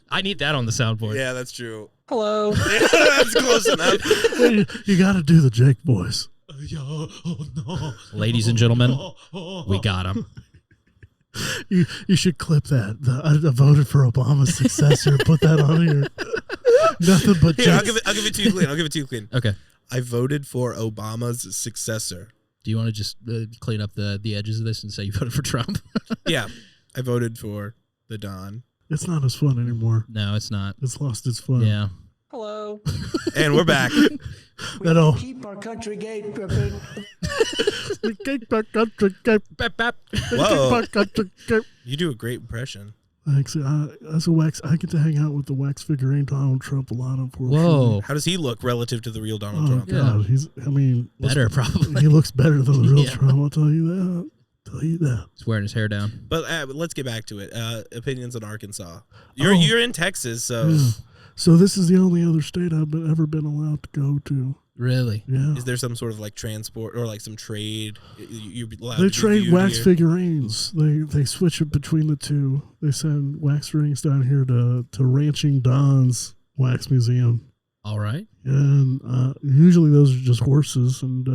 I need that on the soundboard. Yeah, that's true. Hello. That's close enough. You got to do the Jake voice. Ladies and gentlemen, we got him. You should clip that. I voted for Obama's successor. And put that on here. Nothing but Here, Jake. I'll give it to you clean. I'll give it to you clean. Okay. I voted for Obama's successor. Do you want to just clean up the edges of this and say you voted for Trump? Yeah, I voted for the Don. It's not as fun anymore. No, it's not. It's lost its fun. Yeah. Hello. And we're back. That'll Keep our country gate. Whoa. You do a great impression. Thanks. As a wax, I get to hang out with the wax figurine Donald Trump a lot. Unfortunately. Whoa. How does he look relative to the real Donald Oh Trump? God, he's. I mean, Better, probably. He looks better than the real Yeah. Trump. I'll tell you that. He's wearing his hair down. But let's get back to it. Opinions on Arkansas. You're in Texas, so Yeah. So this is the only other state I've ever been allowed to go to. Really? Yeah. is there some sort of like transport or like some trade? You're allowed They to be trade viewed wax here? figurines. They switch it between the two. They send wax rings down here to Ranching Don's Wax Museum. All right. And usually those are just horses, and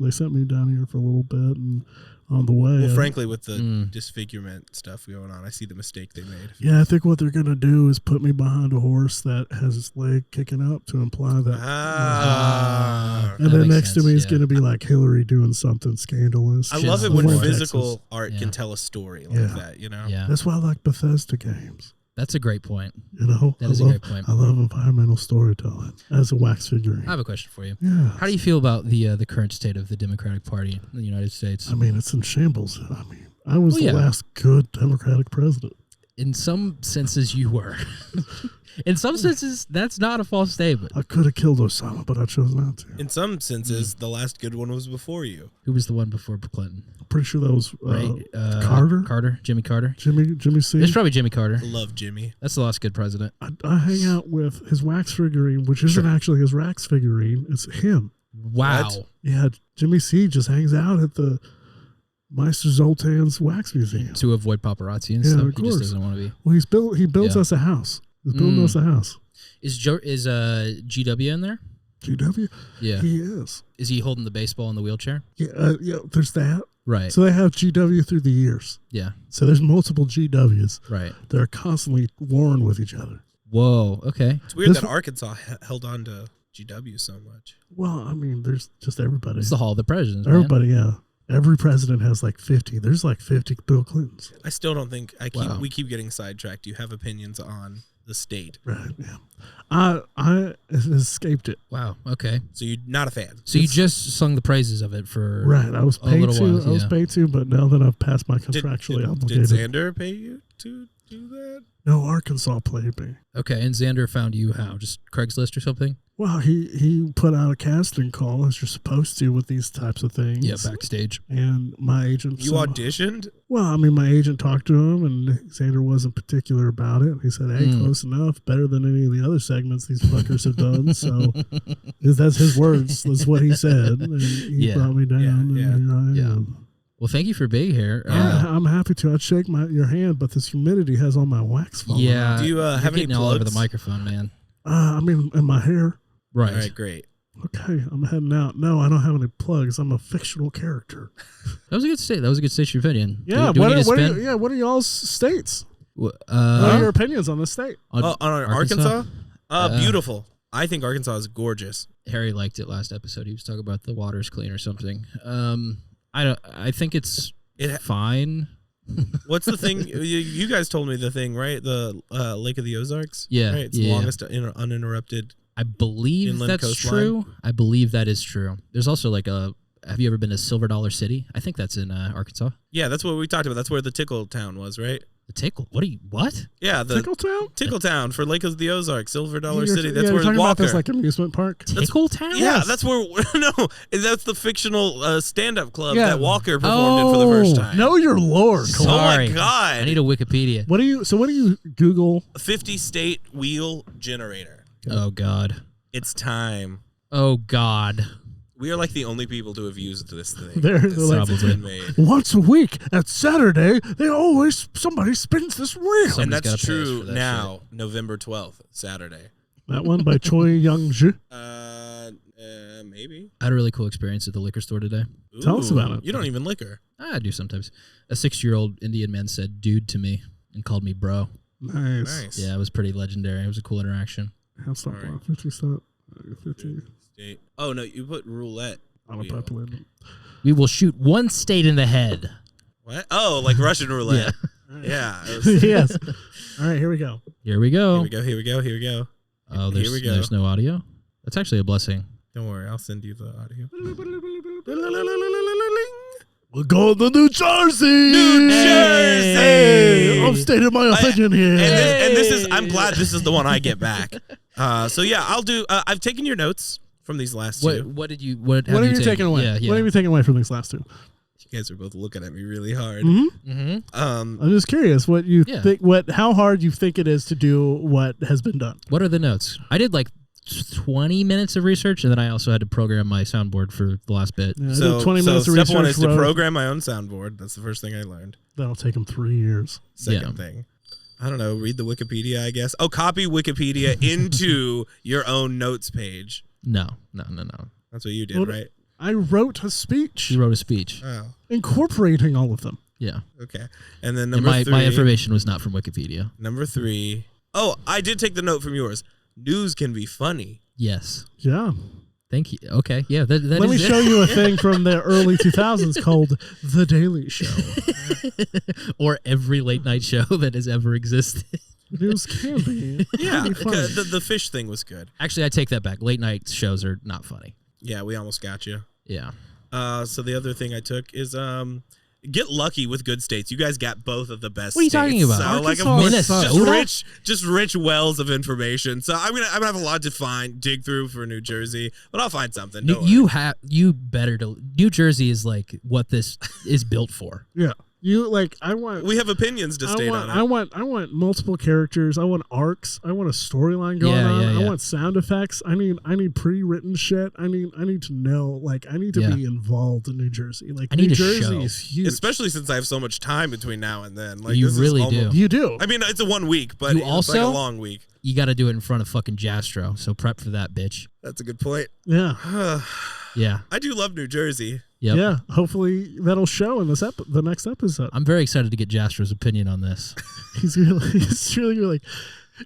they sent me down here for a little bit, and on the way. Well, frankly, with the disfigurement stuff going on, I see the mistake they made. Yeah, I think what they're gonna do is put me behind a horse that has its leg kicking up to imply that. And That then makes next to sense, me is yeah. gonna be like Hillary doing something scandalous. I Shit love it on when the physical Texas. art Yeah. can tell a story like Yeah. that, you know? Yeah. That's why I like Bethesda games. That's a great point. You know, That is a love, great point. I love environmental storytelling as a wax figurine. I have a question for you. Yeah, How do you feel about the current state of the Democratic Party in the United States? I mean, it's in shambles. I mean, I was Well, the yeah. last good Democratic president. In some senses, you were. In some senses, that's not a false statement. I could have killed Osama, but I chose not to. In some senses, the last good one was before you. Who was the one before Clinton? I'm pretty sure that was Right? Carter, Jimmy Carter. Jimmy C. It's probably Jimmy Carter. Love Jimmy. That's the last good president. I hang out with his wax figurine, which isn't actually his wax figurine. It's him. Wow. What? Yeah, Jimmy C just hangs out at the Meister Zoltan's Wax Museum. To avoid paparazzi and Yeah, stuff. of He just course. doesn't want to be. Well, he builds Yeah. us a house. He's building us a house. Is GW in there? GW? Yeah. He is. Is he holding the baseball in the wheelchair? Yeah, there's that. Right. So they have GW through the years. Yeah. So there's multiple GWs. Right. They're constantly warring with each other. Whoa. Okay. It's weird This that one- Arkansas held on to GW so much. Well, I mean, there's just everybody. It's the Hall of the Presidents. Man. Everybody, yeah. Every president has like 50. There's like 50 Bill Clintons. I still don't think Wow. we keep getting sidetracked. You have opinions on the state, Right, yeah. I escaped it. Wow. Okay. so you're not a fan. So you just sung the praises of it for Right, I was a paid little to. while, I was yeah. paid to, but now that I've passed my Did contractually did obligated. Xander pay you to do that? No, Arkansas played me. Okay, and Xander found you how? Just Craigslist or something? Well, he put out a casting call as you're supposed to with these types of things. Yeah, backstage. And my agent. You auditioned? Well, I mean, my agent talked to him, and Xander wasn't particular about it. He said, "Hey, close enough, better than any of the other segments these fuckers have done." So that's his words. That's what he said. And he brought me down. And here I am. Well, thank you for being here. I'm happy to. I'd shake your hand, but this humidity has all my wax falling. Yeah. Do you have any getting all over the plugs? microphone, man? I mean, in my hair. Right. All right, great. Okay, I'm heading out. No, I don't have any plugs. I'm a fictional character. That was a good state. That was a good station opinion. Yeah. Do we need to What spin? are y'all's states? What are your opinions on the state? On On Arkansas? Beautiful. I think Arkansas is gorgeous. Harry liked it last episode. He was talking about the water's clean or something. I think it's fine. What's the thing? You guys told me the thing, right? The Lake of the Ozarks? Yeah. Right? It's the longest uninterrupted. I believe Inland that's coastline? true. I believe that is true. There's also like have you ever been to Silver Dollar City? I think that's in Arkansas. Yeah, that's what we talked about. That's where the Tickle Town was, right? The Tickle? What? Yeah, the Tickletown? Tickle Town for Lake of the Ozarks, Silver Dollar City. You're That's where talking Walker. about this like amusement park. Tickle Town? Yeah, Yes. that's where. No, that's the fictional stand-up club Yeah. that Walker performed in for the first time. Know your lore. Oh my Sorry. God! I need a Wikipedia. What do you Google? 50-state wheel generator. Oh God. It's time. Oh God. We are like the only people to have used this thing. They're since like- it's been made. Once a week at Saturday, somebody spins this wheel. And Somebody's that's gotta pay us true for that now, November 12th, Saturday. That one by Choi Young-ji. Maybe. I had a really cool experience at the liquor store today. Tell us Ooh, about it. You don't even liquor. I do sometimes. A 60-year-old Indian man said "dude" to me and called me bro. Nice. Nice. Yeah, it was pretty legendary. It was a cool interaction. Have stop All right. 50 stop. 50 State. Oh, no, you put roulette. on a wheel. pipeline. We will shoot one state in the head. What? Oh, like Russian roulette. Yeah. It was- Yes. All right, here we go. Here we go. Here we go. Oh, Here we go. there's no audio. That's actually a blessing. Don't worry, I'll send you the audio. We're going to New Jersey. New Jersey! Hey, I'm stating my opinion here. And this is, I'm glad this is the one I get back. So yeah, I'll do, I've taken your notes from these last two. What have you what are you taking away? Yeah, yeah. What are you taking away from these last two? You guys are both looking at me really hard. Mm-hmm. I'm just curious what you Yeah. think, how hard you think it is to do what has been done. What are the notes? I did like 20 minutes of research, and then I also had to program my soundboard for the last bit. Yeah, I So, did 20 minutes of step one research. is to wrote- program my own soundboard. That's the first thing I learned. That'll take them 3 years. Second thing, I don't know, read the Wikipedia, I guess. Oh, copy Wikipedia into your own notes page. No. That's what you did, Well, right? I wrote a speech You wrote a speech. Oh, incorporating all of them. Yeah. okay. And then And number my three. information was not from Wikipedia. Number three. Oh, I did take the note from yours. News can be funny. Yes. Yeah. Thank you. Okay. Yeah. That Let me is it. show you a thing from the early 2000s called The Daily Show. Or every late night show that has ever existed. News can be. Yeah, can be funny. the fish thing was good. Actually, I take that back. Late night shows are not funny. Yeah, we almost got you. Yeah. So the other thing I took is get lucky with good states. You guys got both of the best. What are you states. talking about? So like Arkansas Minnesota? just rich wells of information. So I'm gonna have a lot to dig through for New Jersey, but I'll find something. Don't worry. New Jersey is like what this is built for. Yeah. You like I want We have opinions to state on it. I want multiple characters. I want arcs. I want a storyline going Yeah, on. yeah, I yeah. want sound effects. I need pre-written shit. I need to know. Like I need to Yeah. be involved in New Jersey. Like I need New a Jersey show. is huge. Especially since I have so much time between now and then. Like You this really is almost, do. You do. I mean, it's a 1 week, but You it's like also- a long week. You got to do it in front of fucking Jastro. So prep for that, bitch. That's a good point. Yeah. Yeah. I do love New Jersey. Yep. Yeah. Hopefully that'll show in the next episode. I'm very excited to get Jastro's opinion on this. He's really like,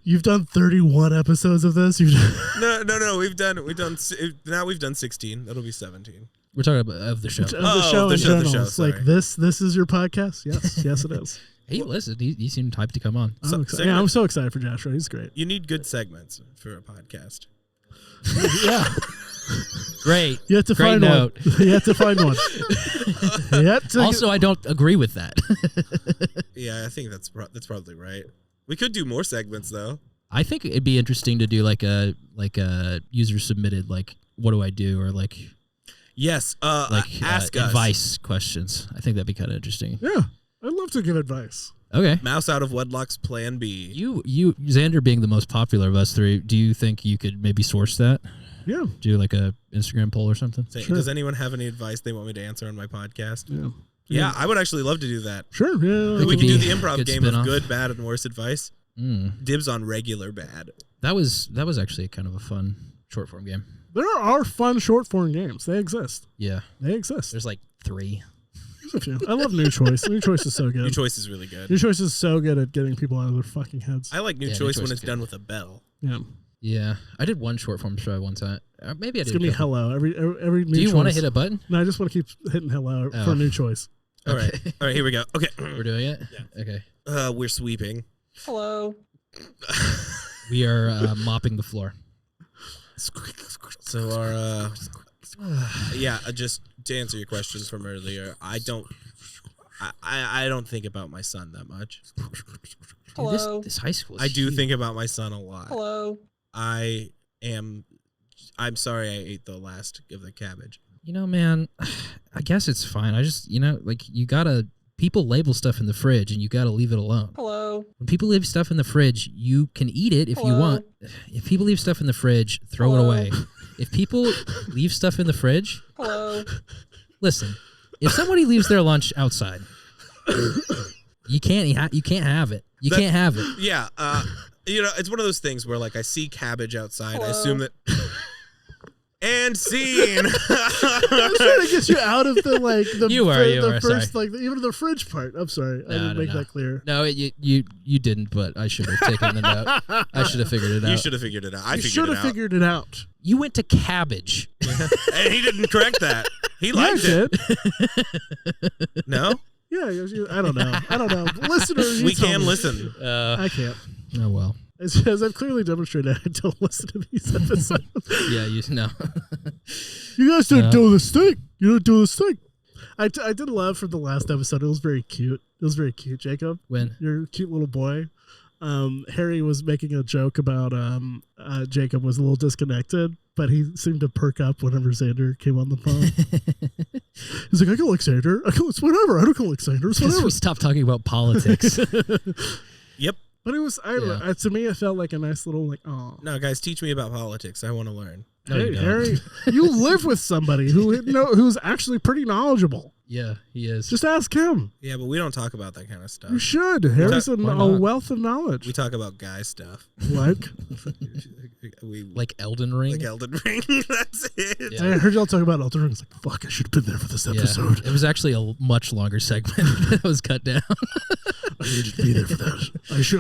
you've done 31 episodes of this. You've done No. We've done 16. That'll be 17. We're talking about of the show. of the Oh, show the in show, the general. show, It's like sorry. this is your podcast. Yes, it is. Hey, listen, he seemed hyped to come on. I'm I'm so excited for Joshua. He's great. You need good segments for a podcast. Yeah. Great. You have to Great find note. one. You have to find one. You have to Also, I don't agree with that. Yeah, I think that's probably right. We could do more segments though. I think it'd be interesting to do like a user submitted like what do I do or like Yes. Ask us. advice questions. I think that'd be kind of interesting. yeah, I'd love to give advice. Okay. Mouse out of wedlock's plan B. You Xander being the most popular of us three, do you think you could maybe source that? Yeah, Do like a Instagram poll or something? Say, Sure. Does anyone have any advice they want me to answer on my podcast? yeah, Yeah, I would actually love to do that. sure. Yeah, We could can do be the a improv good game spin-off. of good, bad, and worse advice. Mm. Dibs on regular bad. That was actually kind of a fun short form game. there are fun short form games. They exist. Yeah. They exist. There's like 3. There's a few. I love New Choice. New Choice is so good. New Choice is really good. New Choice is so good at getting people out of their fucking heads. I like New Yeah, New Choice Choice when is it's good. done with a bell. Yeah, Yeah. I did one short form show one time. Maybe I it's did. gonna be a couple. hello every. New Do you want to Choice. hit a button? No, I just want to keep hitting hello Oh. for New Choice. All right. All right, here we go. Okay. We're doing it? Yeah. Okay. We're sweeping. Hello. We are mopping the floor. So our just to answer your questions from earlier, I don't think about my son that much. Dude, Hello. this high school is I do huge. think about my son a lot. Hello. I'm sorry I ate the last of the cabbage. You know, man, I guess it's fine. I just, like you gotta, people label stuff in the fridge and you gotta leave it alone. Hello. When people leave stuff in the fridge, you can eat it if you Hello? want. If people leave stuff in the fridge, throw it Hello? away. If people leave stuff in the fridge, Hello. listen, if somebody leaves their lunch outside, you can't have it. You can't have it. Yeah, it's one of those things where like I see cabbage outside, I Hello? assume that and scene. I'm trying to get you out of the You were, first even the fridge part. I'm sorry, I didn't make that clear. No, you didn't, but I should have taken the note. I should have figured it out. You should have figured it out. I You figured should it have out. figured it out. You went to cabbage. And he didn't correct that. He Yeah, liked I it. did. No? Yeah, I don't know. Listener, you We tell can me. listen. I can't. Oh well. As I've clearly demonstrated, I don't listen to these episodes. Yeah, you know. You guys didn't do this thing. You didn't do this thing. I did love from the last episode. It was very cute. Jacob. When? Your cute little boy. Harry was making a joke about Jacob was a little disconnected, but he seemed to perk up whenever Xander came on the phone. He's like, I can like Xander. It's whatever. I don't like Xander. It's Because whatever. we stopped talking about politics. Yep. But it was, I don't know, to me, it felt like a nice little like, oh. No, guys, teach me about politics. I want to learn. No, Hey, you don't. Harry, you live with somebody who's actually pretty knowledgeable. Yeah, he is. Just ask him. Yeah, but we don't talk about that kind of stuff. You should. Harry's Why a not? wealth of knowledge. We talk about guy stuff. Like, We like Elden Ring. like Elden Ring. That's it. Yeah. I heard y'all talk about Elden Ring. I was like, fuck, I should have been there for this Yeah. episode. It was actually a much longer segment that was cut down. I needed to be there for that.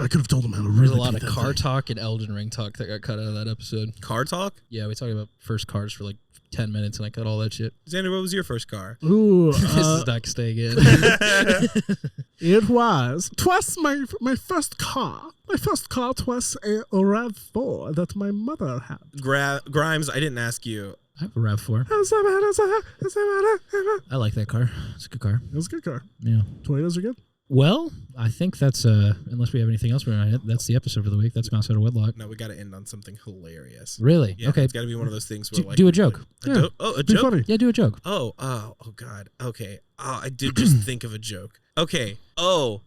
I could have told him how to really There's a lot do of that car thing. talk and Elden Ring talk that got cut out of that episode. Car talk? Yeah, we talked about first cars for like 10 minutes and I cut all that shit. Xander, what was your first car? Ooh, This is not staying in. it was. Twas my first car. My first car was a RAV4 that my mother had. Grimes, I didn't ask you. I have a RAV4. I like that car. It's a good car. It was a good car. Yeah. Toyotas are good. Well, I think that's unless we have anything else, that's the episode for the week. That's Mouse Out of Wedlock. No, we got to end on something hilarious. Really? Yeah, Okay. It's got to be one of those things where Do a joke. Yeah. A Be joke? funny. Yeah, do a joke. Oh, God. Okay. Oh, I did just think of a joke. Okay. Oh,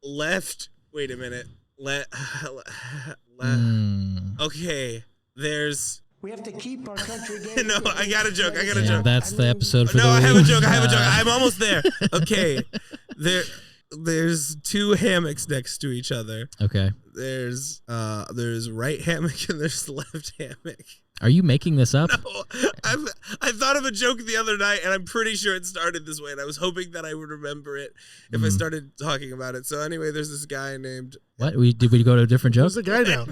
left. Wait a minute. Okay. There's. We have to keep our country gay. No, I got a joke. Yeah, joke. that's the episode for No, the I week. have a joke. I'm almost there. Okay. There's two hammocks next to each other. Okay. There's right hammock and there's left hammock. Are you making this up? No, I thought of a joke the other night, and I'm pretty sure it started this way, and I was hoping that I would remember it if I started talking about it. So anyway, there's this guy named. What? Did we go to a different joke? There's the guy now.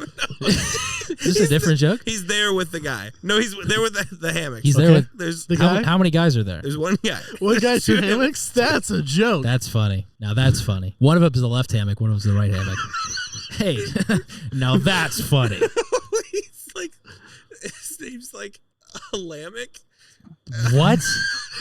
Is this a different joke? He's there with the guy. No, he's there with the hammock. He's there with. There's The How, guy? how many guys are there? there's one guy. One guy, two hammocks? That's a joke. That's funny. Now that's funny. One of them is the left hammock. One of them is the right hammock. Hey, now that's funny. He's like, his name's like, A Lamech? What?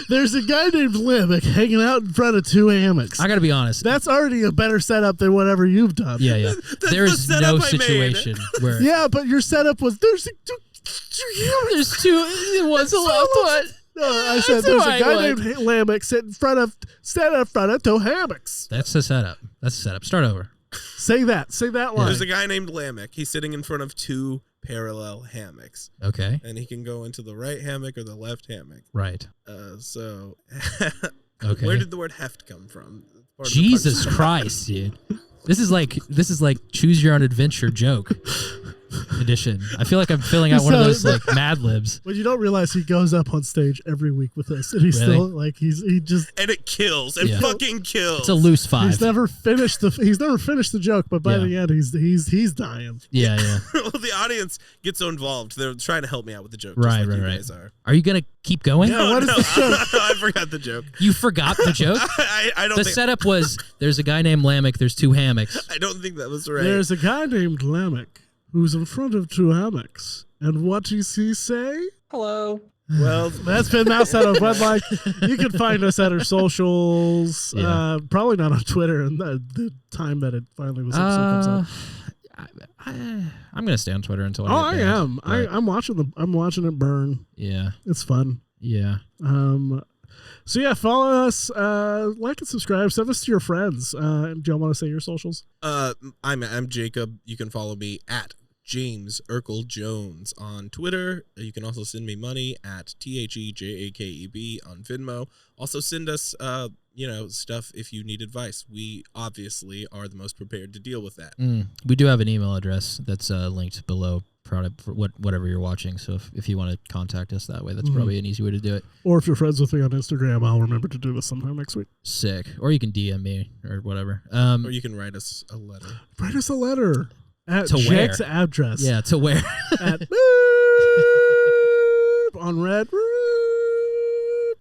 There's a guy named Lamech hanging out in front of two hammocks. I gotta be honest. That's already a better setup than whatever you've done. Yeah. That's There the is setup no I made. situation where Yeah, but your setup was there's two hammocks. there's two. It was a left one. No, I said That's there's a right, guy like- named Lamech sitting in front of two hammocks. That's the setup. That's the setup. Start over. Say that line. There's a guy named Lamech. He's sitting in front of two parallel hammocks, Okay. and he can go into the right hammock or the left hammock. Right. So, Okay. where did the word heft come from? Part of the Jesus punchline. Christ, dude. This is like choose your own adventure joke edition. I feel like I'm filling out one of So- those like Mad Libs. But you don't realize he goes up on stage every week with us, and he's Really? still like he just And it kills. It Yeah. fucking kills. It's a loose five. he's never finished the joke, but by Yeah. the end he's dying. Yeah, yeah. Well, the audience gets so involved. They're trying to help me out with the joke. Right, just like right, you right. guys are. Are you gonna keep going? Yeah, what is the joke? I forgot the joke. You forgot the joke? I don't The think. setup was there's a guy named Lamech, there's two hammocks. I don't think that was right. There's a guy named Lamech who's in front of two hammocks, and what does he say? Hello. Well, That's been Mouse Out of Wedlock. You can find us at our socials. Yeah. Probably not on Twitter, and the time that it finally was episode comes out. I'm gonna stay on Twitter until Oh, I I get banned, am. but I'm watching it burn. yeah, It's fun. yeah. So yeah, follow us, like and subscribe, send us to your friends. Do y'all want to say your socials? I'm Jacob. You can follow me at James Urkel Jones on Twitter. You can also send me money at TheJakeb on Venmo. Also send us stuff if you need advice. We obviously are the most prepared to deal with that. We do have an email address that's linked below product for whatever you're watching. So if you want to contact us that way, that's probably an easy way to do it. Or if you're friends with me on Instagram, I'll remember to do this sometime next week. Sick. Or you can DM me or whatever. Or you can write us a letter. Write us a letter at To where? Jack's address. Yeah, to where? At on Red.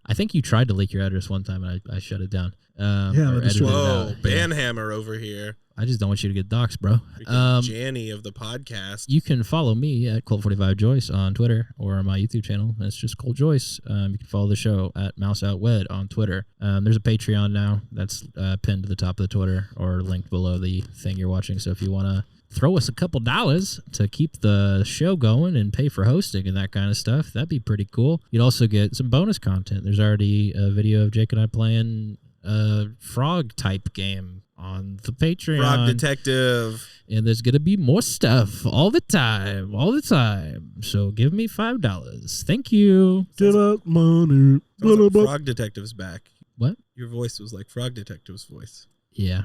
I think you tried to leak your address one time and I shut it down. Yeah, or that is edited it Whoa, out. Yeah. Banhammer over here. I just don't want you to get doxxed, bro. Freaking Janny of the podcast. You can follow me at Colt45Joyce on Twitter or on my YouTube channel. It's just Colt Joyce. You can follow the show at Mouse Out Wed on Twitter. There's a Patreon now that's pinned to the top of the Twitter or linked below the thing you're watching. So if you want to throw us a couple dollars to keep the show going and pay for hosting and that kind of stuff, that'd be pretty cool. You'd also get some bonus content. There's already a video of Jake and I playing a frog type game on the Patreon. Frog Detective. And there's going to be more stuff all the time. So give me $5. Thank you. Get up money. Sounds like Frog Detective's back. What? Your voice was like Frog Detective's voice. Yeah.